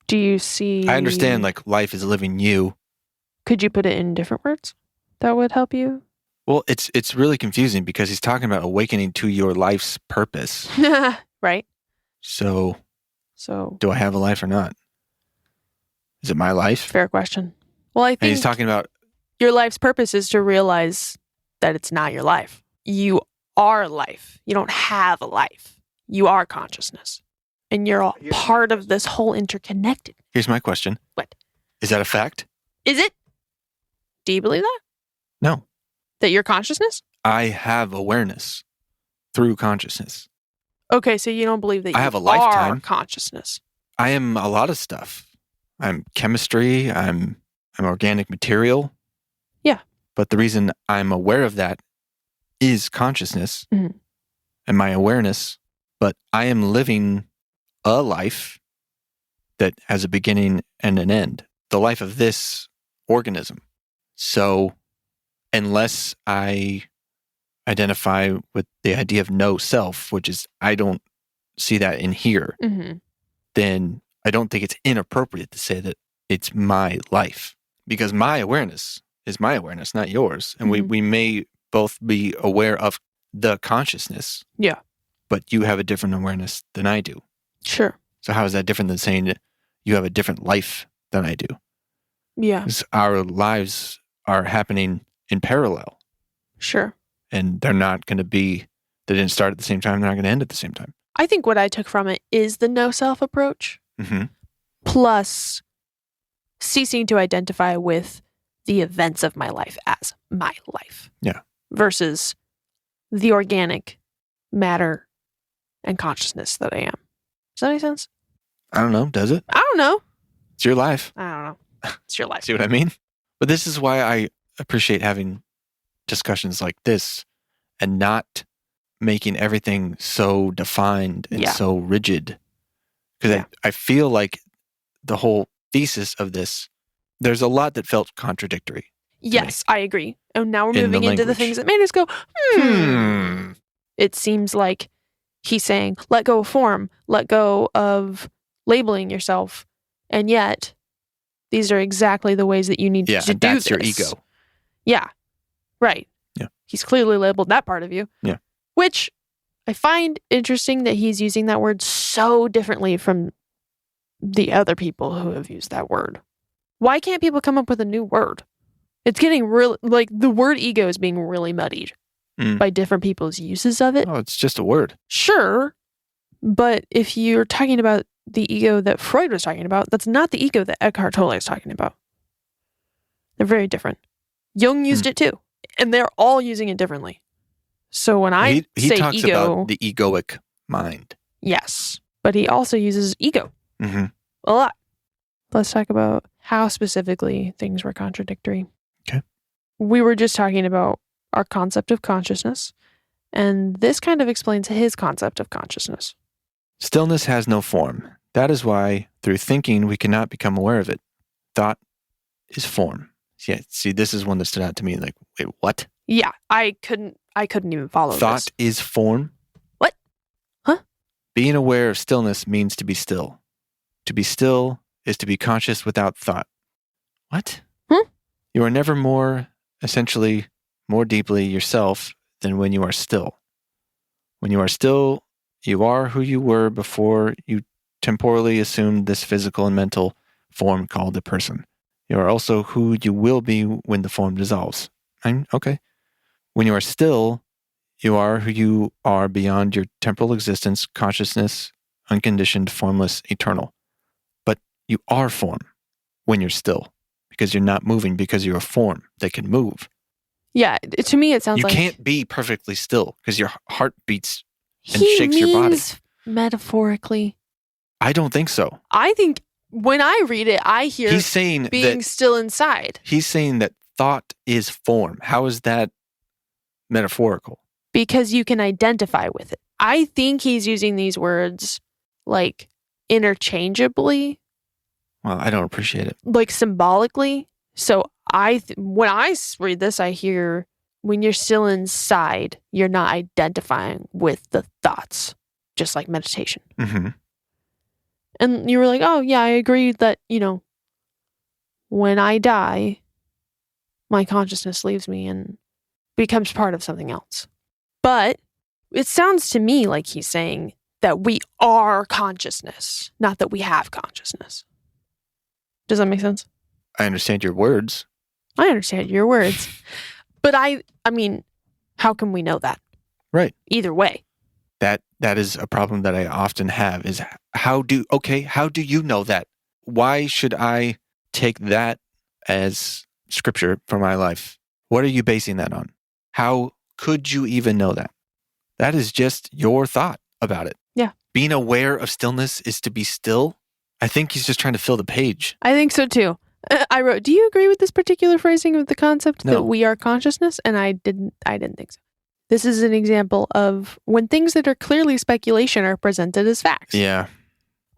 Do you see... I understand, like, life is living you. Could you put it in different words that would help you? Well, it's really confusing because he's talking about awakening to your life's purpose. Right. So, So, do I have a life or not? Is it my life? fair question. Well, I And think he's talking about, your life's purpose is to realize that it's not your life. You are life. You don't have a life. You are consciousness. And you're all part of this whole interconnected. here's my question. What? Is that a fact? Is it? Do you believe that? No. That you're consciousness? I have awareness through consciousness. Okay, so you don't believe that you I have a are lifetime. consciousness. I am a lot of stuff. I'm chemistry. I'm organic material. Yeah. But the reason I'm aware of that is consciousness Mhm. and my awareness. But I am living a life that has a beginning and an end. The life of this organism. So unless I identify with the idea of no self, which is I don't see that in here, Mm-hmm. then I don't think it's inappropriate to say that it's my life because my awareness is my awareness, not yours. And Mhm. we may both be aware of the consciousness. Yeah. But you have a different awareness than I do. Sure. So how is that different than saying that you have a different life than I do? Yeah. 'Cause our lives are happening in parallel Sure. and they're not going to be, they didn't start at the same time. They're not going to end at the same time. I think what I took from it is the no self approach, Mm-hmm. plus ceasing to identify with the events of my life as my life. Yeah. Versus the organic matter and consciousness that I am. Does that make sense? I don't know. Does it? I don't know. It's your life. I don't know. It's your life. See what I mean? But this is why I appreciate having discussions like this and not making everything so defined and Yeah. so rigid. Because Yeah. I feel like the whole thesis of this, there's a lot that felt contradictory. Yes, I agree. And now we're In the moving into the language. things that made us go, It seems like he's saying, let go of form, let go of labeling yourself. And yet, these are exactly the ways that you need Yeah, to and do that's your this. ego. Yeah, right. Yeah. He's clearly labeled that part of you. Yeah. Which I find interesting that he's using that word so differently from the other people who have used that word. Why can't people come up with a new word? It's getting really, like, the word ego is being really muddied by different people's uses of it. Oh, it's just a word. Sure. But if you're talking about the ego that Freud was talking about, that's not the ego that Eckhart Tolle is talking about. They're very different. Jung used it too. And they're all using it differently. So when I he say talks ego, about the egoic mind. yes. But he also uses ego Mm-hmm. a lot. Let's talk about how specifically things were contradictory. Okay. We were just talking about our concept of consciousness, and this kind of explains his concept of consciousness. Stillness has no form. That is why, through thinking, we cannot become aware of it. Thought is form. Yeah, see, this is one that stood out to me. Like, wait, what? Yeah, I couldn't even follow Thought this. is form? What? Huh? Being aware of stillness means to be still. To be still is to be conscious without thought. What? You are never more, essentially, more deeply yourself than when you are still. When you are still, you are who you were before you temporally assumed this physical and mental form called a person. You are also who you will be when the form dissolves. Okay. When you are still, you are who you are beyond your temporal existence, consciousness, unconditioned, formless, eternal. But you are form when you're still, because you're not moving, because you're a form that can move. Yeah, to me it sounds You like can't be perfectly still because your heart beats and shakes your body. Metaphorically. I don't think so. I think when I read it, I hear He's saying being that still inside. he's saying that thought is form. How is that metaphorical? Because you can identify with it. I think he's using these words like interchangeably, Well, I don't appreciate it. like symbolically. So when I read this, I hear when you're still inside, you're not identifying with the thoughts, just like meditation. Mm-hmm. And you were like, oh, yeah, I agree that, when I die, my consciousness leaves me and becomes part of something else. But it sounds to me like he's saying that we are consciousness, not that we have consciousness. Does that make sense? I understand your words. I understand your words. But I mean, how can we know that? Right. Either way. That is a problem that I often have is how do you know that? Why should I take that as scripture for my life? What are you basing that on? How could you even know that? That is just your thought about it. Yeah. Being aware of stillness is to be still. I think he's just trying to fill the page. I think so too. I wrote, do you agree with this particular phrasing of the concept No. that we are consciousness? And I didn't think so. This is an example of when things that are clearly speculation are presented as facts. Yeah.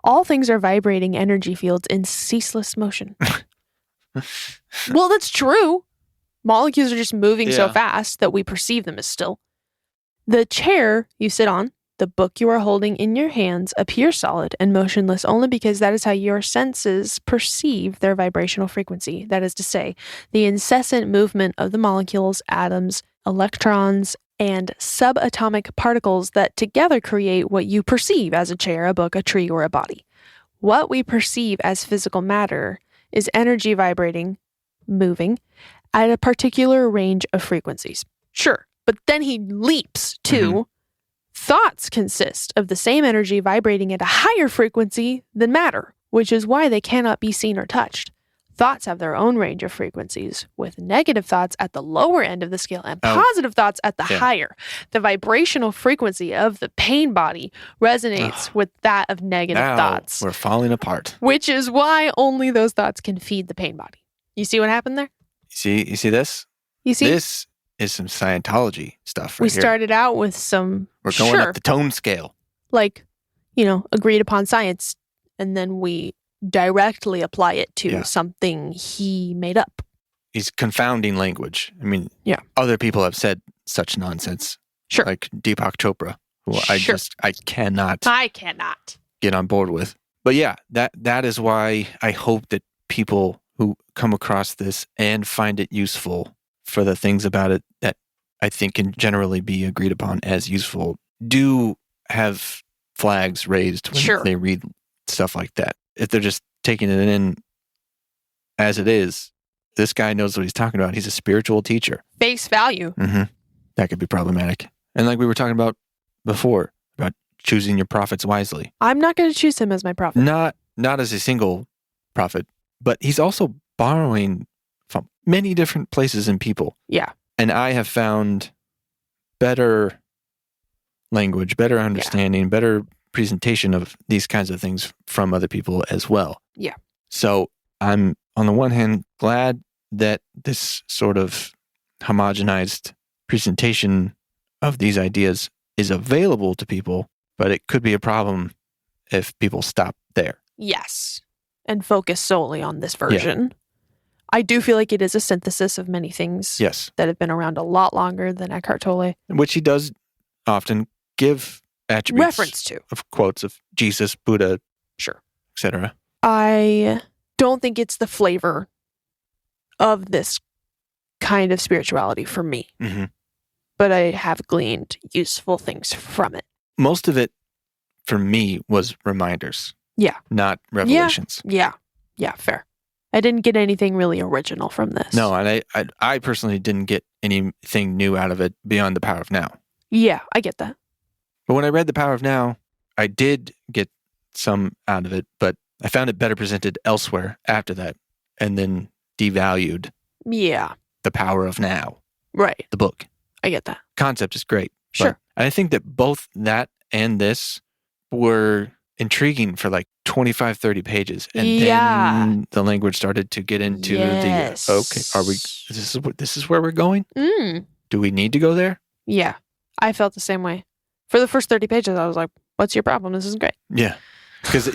All things are vibrating energy fields in ceaseless motion. Well, that's true. Molecules are just moving so fast that we perceive them as still. The chair you sit on, the book you are holding in your hands appear solid and motionless only because that is how your senses perceive their vibrational frequency. That is to say, the incessant movement of the molecules, atoms, electrons, and subatomic particles that together create what you perceive as a chair, a book, a tree, or a body. What we perceive as physical matter is energy vibrating, moving, at a particular range of frequencies. Sure, but then he leaps to thoughts consist of the same energy vibrating at a higher frequency than matter, which is why they cannot be seen or touched. Thoughts have their own range of frequencies, with negative thoughts at the lower end of the scale and positive thoughts at the higher. The vibrational frequency of the pain body resonates with that of negative thoughts. We're falling apart. Which is why only those thoughts can feed the pain body. You see what happened there? You see this? You see? This is some Scientology stuff right We here. started out with some... We're going up the tone scale. Like, agreed upon science, and then we directly apply it to something he made up. He's confounding language. I mean, other people have said such nonsense. Sure. Like Deepak Chopra, who I cannot get on board with. But yeah, that is why I hope that people who come across this and find it useful for the things about it that I think can generally be agreed upon as useful do have flags raised when they read stuff like that. If they're just taking it in as it is, this guy knows what he's talking about. He's a spiritual teacher. Face value. Mm-hmm. That could be problematic. And like we were talking about before, about choosing your prophets wisely. I'm not going to choose him as my prophet. Not as a single prophet, but he's also borrowing from many different places and people. Yeah. And I have found better language, better understanding, better presentation of these kinds of things from other people as well. Yeah. So I'm, on the one hand, glad that this sort of homogenized presentation of these ideas is available to people, but it could be a problem if people stop there. Yes. And focus solely on this version. Yeah. I do feel like it is a synthesis of many things that have been around a lot longer than Eckhart Tolle. Which he does often give attributes reference to of quotes of Jesus, Buddha, etc. I don't think it's the flavor of this kind of spirituality for me. Mm-hmm. but I have gleaned useful things from it. Most of it, for me, was reminders. Yeah. Not revelations. Yeah, fair. I didn't get anything really original from this. No, and I personally didn't get anything new out of it beyond The Power of Now. Yeah, I get that. But when I read The Power of Now, I did get some out of it, but I found it better presented elsewhere after that, and then devalued Yeah. The Power of Now, Right. the book. I get that. Concept is great. Sure. But I think that both that and this were intriguing for like 25, 30 pages. And then the language started to get into this is where we're going? Do we need to go there? Yeah. I felt the same way. For the first 30 pages, I was like, what's your problem? This is great. Yeah. Because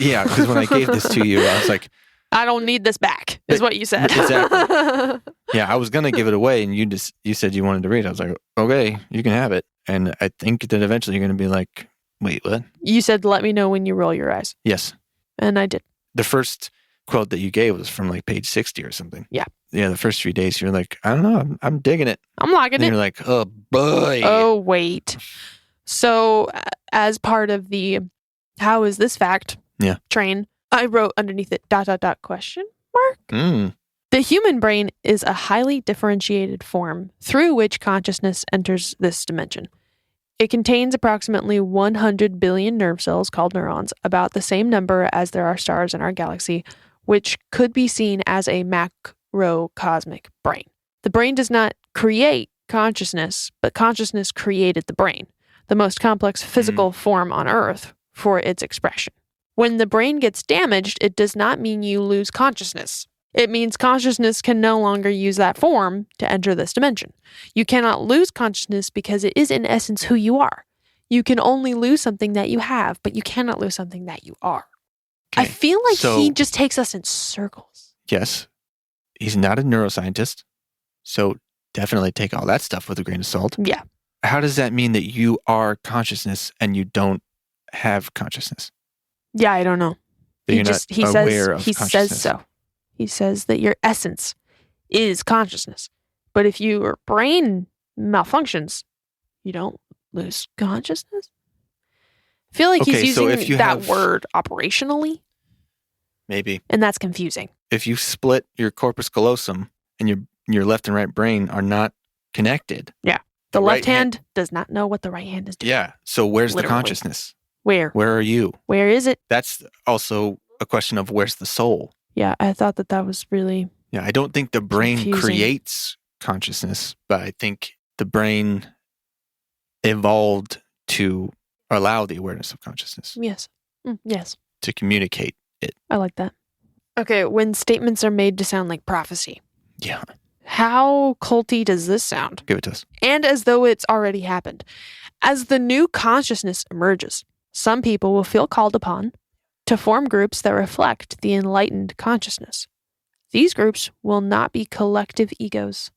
when I gave this to you, I was like, I don't need this back, is what you said. Exactly. Yeah, I was going to give it away, and you said you wanted to read it. I was like, okay, you can have it. And I think that eventually you're going to be like, wait, what? You said, let me know when you roll your eyes. Yes. And I did. The first quote that you gave was from like page 60 or something. Yeah. Yeah, the first 3 days, you're like, I don't know, I'm digging it. I'm liking And it. you're like, oh, boy. Oh, wait. So as part of the how is this fact train, I wrote underneath it ... question mark. The human brain is a highly differentiated form through which consciousness enters this dimension. It contains approximately 100 billion nerve cells called neurons, about the same number as there are stars in our galaxy, which could be seen as a macrocosmic brain. The brain does not create consciousness, but consciousness created the brain, the most complex physical form on Earth, for its expression. When the brain gets damaged, it does not mean you lose consciousness. It means consciousness can no longer use that form to enter this dimension. You cannot lose consciousness because it is in essence who you are. You can only lose something that you have, but you cannot lose something that you are. Okay. I feel like he just takes us in circles. Yes. He's not a neuroscientist, so definitely take all that stuff with a grain of salt. Yeah. How does that mean that you are consciousness and you don't have consciousness? Yeah, I don't know. He says so. He says that your essence is consciousness. But if your brain malfunctions, you don't lose consciousness? I feel like he's using that word operationally. Maybe. And that's confusing. If you split your corpus callosum and your left and right brain are not connected. Yeah. The left hand does not know what the right hand is doing. Yeah. So where's the consciousness? Where? Where are you? Where is it? That's also a question of where's the soul? Yeah, I thought that was really I don't think the brain creates consciousness, but I think the brain evolved to allow the awareness of consciousness. Yes. Yes. To communicate it. I like that. Okay, when statements are made to sound like prophecy. Yeah. How culty does this sound? Give it to us. And as though it's already happened. As the new consciousness emerges, some people will feel called upon to form groups that reflect the enlightened consciousness. These groups will not be collective egos.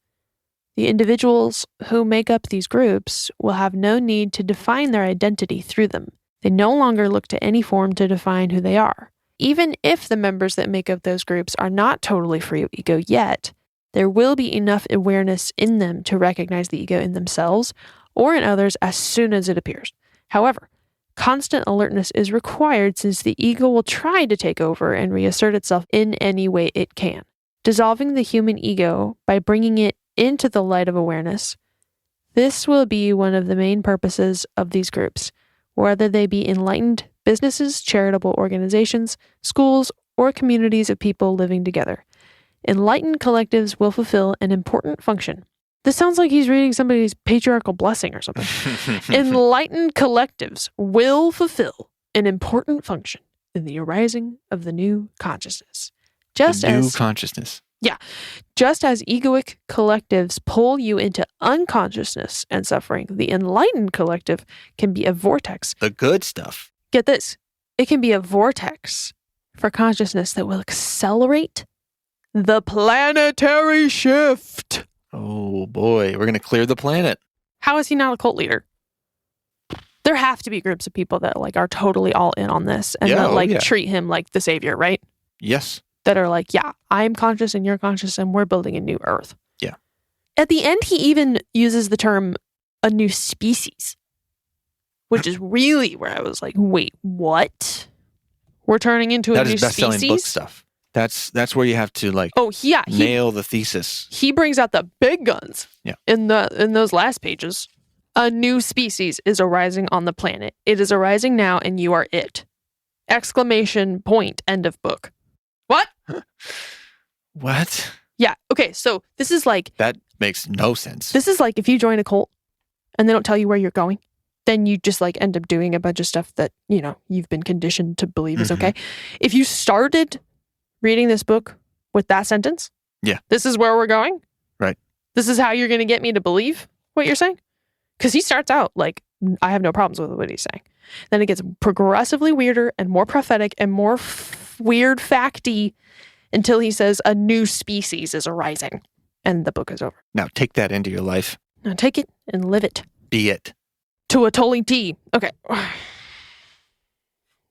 The individuals who make up these groups will have no need to define their identity through them. They no longer look to any form to define who they are. Even if the members that make up those groups are not totally free of ego yet, there will be enough awareness in them to recognize the ego in themselves or in others as soon as it appears. However, constant alertness is required since the ego will try to take over and reassert itself in any way it can. Dissolving the human ego by bringing it into the light of awareness, this will be one of the main purposes of these groups, whether they be enlightened businesses, charitable organizations, schools, or communities of people living together. Enlightened collectives will fulfill an important function. This sounds like he's reading somebody's patriarchal blessing or something. Enlightened collectives will fulfill an important function in the arising of the new consciousness. Consciousness. Yeah. Just as egoic collectives pull you into unconsciousness and suffering, the enlightened collective can be a vortex. The good stuff. Get this. It can be a vortex for consciousness that will accelerate the planetary shift. Oh boy, we're going to clear the planet. How is he not a cult leader? There have to be groups of people that are totally all in on this and that treat him like the savior, right? Yes. That are like, yeah, I'm conscious and you're conscious and we're building a new earth. Yeah. At the end, he even uses the term a new species, which is really where I was like, wait, what? We're turning into a That new is best-selling book species? stuff. That's where you have to like Oh, yeah. nail the thesis. He brings out the big guns in those last pages. A new species is arising on the planet. It is arising now, and you are it. Exclamation point, end of book. What? What? Yeah. Okay. So this is like, That makes no sense. this is like if you join a cult and they don't tell you where you're going, then you just like end up doing a bunch of stuff that, you know, you've been conditioned to believe is okay. If you started reading this book with that sentence, this is where we're going. Right. This is how you're going to get me to believe what you're saying. Because he starts out like, I have no problems with what he's saying. Then it gets progressively weirder and more prophetic and more weird facty until he says a new species is arising. And the book is over. Now take that into your life. Now take it and live it. Be it. To a Tolle T. Okay.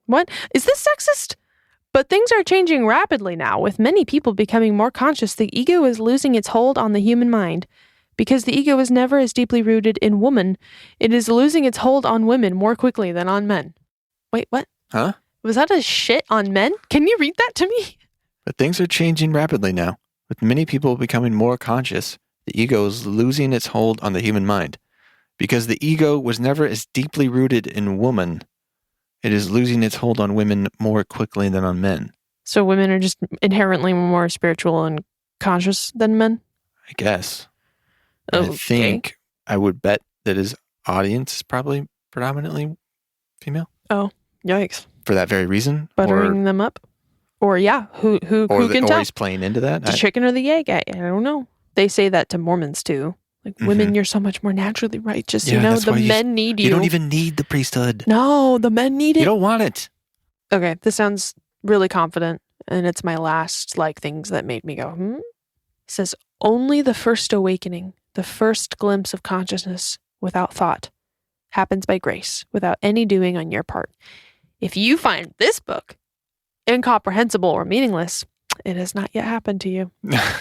What? Is this sexist? But things are changing rapidly now, with many people becoming more conscious the ego is losing its hold on the human mind. Because the ego is never as deeply rooted in woman, it is losing its hold on women more quickly than on men. Wait, what? Huh? Was that a shit on men? Can you read that to me? But things are changing rapidly now, with many people becoming more conscious. The ego is losing its hold on the human mind. Because the ego was never as deeply rooted in woman, it is losing its hold on women more quickly than on men. So women are just inherently more spiritual and conscious than men? I guess. Okay. I think I would bet that his audience is probably predominantly female. Oh, yikes. For that very reason. Buttering them up? Or yeah, who can tell? Or he's playing into that. The chicken or the egg? I don't know. They say that to Mormons too. Like, women, you're so much more naturally righteous. Yeah, you know, that's the why men need you. You don't even need the priesthood. No, the men need it. You don't want it. Okay, this sounds really confident, and it's my last like things that made me go, It says, only the first awakening, the first glimpse of consciousness without thought, happens by grace, without any doing on your part. If you find this book incomprehensible or meaningless, it has not yet happened to you.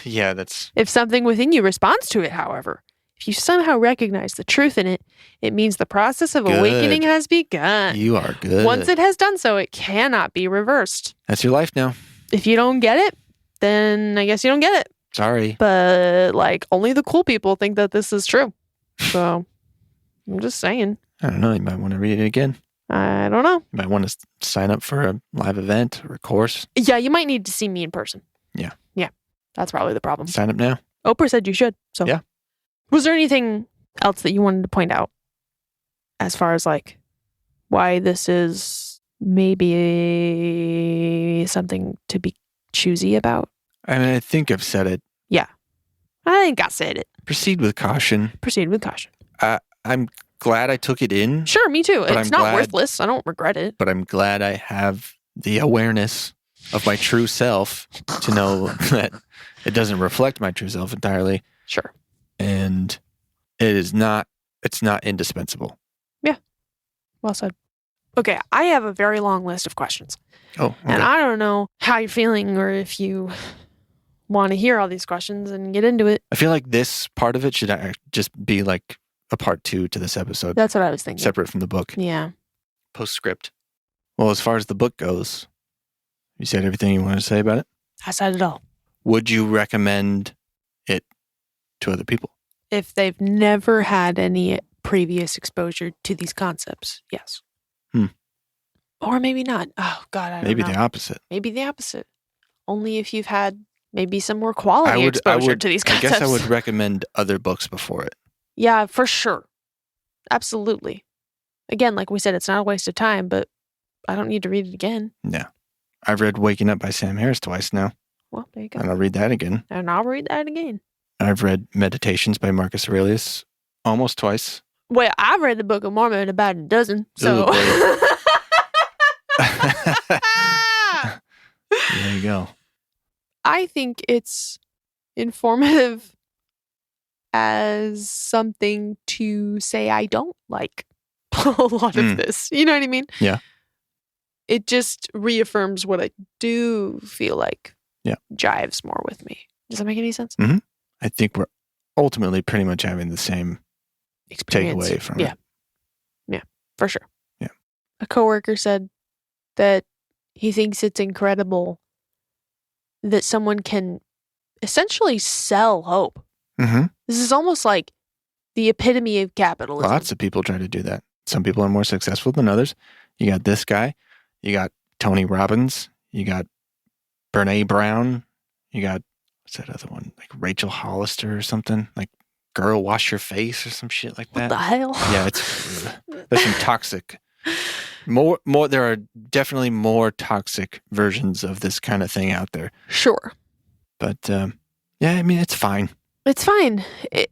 Yeah, that's... If something within you responds to it, however, if you somehow recognize the truth in it, it means the process of awakening has begun. You are good. Once it has done so, it cannot be reversed. That's your life now. If you don't get it, then I guess you don't get it. Sorry. But like, only the cool people think that this is true. So I'm just saying. I don't know. You might want to read it again. I don't know. You might want to sign up for a live event or a course. Yeah, you might need to see me in person. Yeah. Yeah. That's probably the problem. Sign up now. Oprah said you should. So yeah. Was there anything else that you wanted to point out as far as like why this is maybe something to be choosy about? I mean, I think I've said it. Yeah. I think I said it. Proceed with caution. Proceed with caution. I'm glad I took it in. Sure, me too. It's not glad, worthless. I don't regret it. But I'm glad I have the awareness of my true self to know that it doesn't reflect my true self entirely. Sure. And it's not indispensable. Yeah. Well said. Okay, I have a very long list of questions. Oh, okay. And I don't know how you're feeling or if you want to hear all these questions and get into it. I feel like this part of it should just be like a part 2 to this episode. That's what I was thinking. Separate from the book. Yeah. Postscript. Well, as far as the book goes, you said everything you wanted to say about it? I said it all. Would you recommend it to other people? If they've never had any previous exposure to these concepts, yes. Or maybe not. Oh, God, I don't know. Maybe the opposite. Maybe the opposite. Only if you've had maybe some more quality exposure to these concepts. I guess I would recommend other books before it. Yeah, for sure. Absolutely. Again, like we said, it's not a waste of time, but I don't need to read it again. No. I've read Waking Up by Sam Harris twice now. Well, there you go. And I'll read that again. And I'll read that again. I've read Meditations by Marcus Aurelius almost twice. Well, I've read the Book of Mormon about a dozen, so... There you go. I think it's informative as something to say I don't like a lot of this. You know what I mean? Yeah. It just reaffirms what I do feel like jives more with me. Does that make any sense? Mm-hmm. I think we're ultimately pretty much having the same take Experience. away from Yeah. it. Yeah, for sure. Yeah. A coworker said that he thinks it's incredible that someone can essentially sell hope. Mm-hmm. This is almost like the epitome of capitalism. Lots of people try to do that. Some people are more successful than others. You got this guy. You got Tony Robbins. You got Brene Brown. You got, what's that other one? Like Rachel Hollister or something? Like Girl Wash Your Face or some shit like What that. the hell? Yeah, there's some toxic. More. There are definitely more toxic versions of this kind of thing out there. Sure. But yeah, I mean, it's fine. It's fine.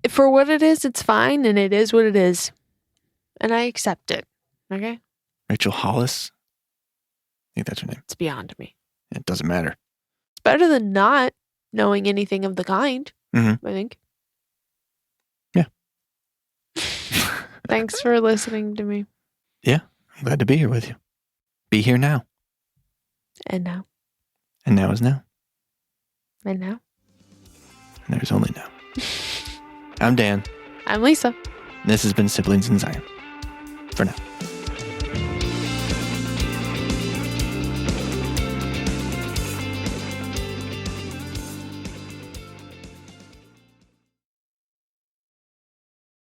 For what it is, it's fine, and it is what it is. And I accept it. Okay? Rachel Hollis. I think that's her name. It's beyond me. It doesn't matter. It's better than not knowing anything of the kind, Mm-hmm. I think. Yeah. Thanks for listening to me. I'm glad to be here with you. Be here now. And now. And now is now. And now. And there's only now. I'm Dan. I'm Lisa. And this has been Siblings in Zion. For now.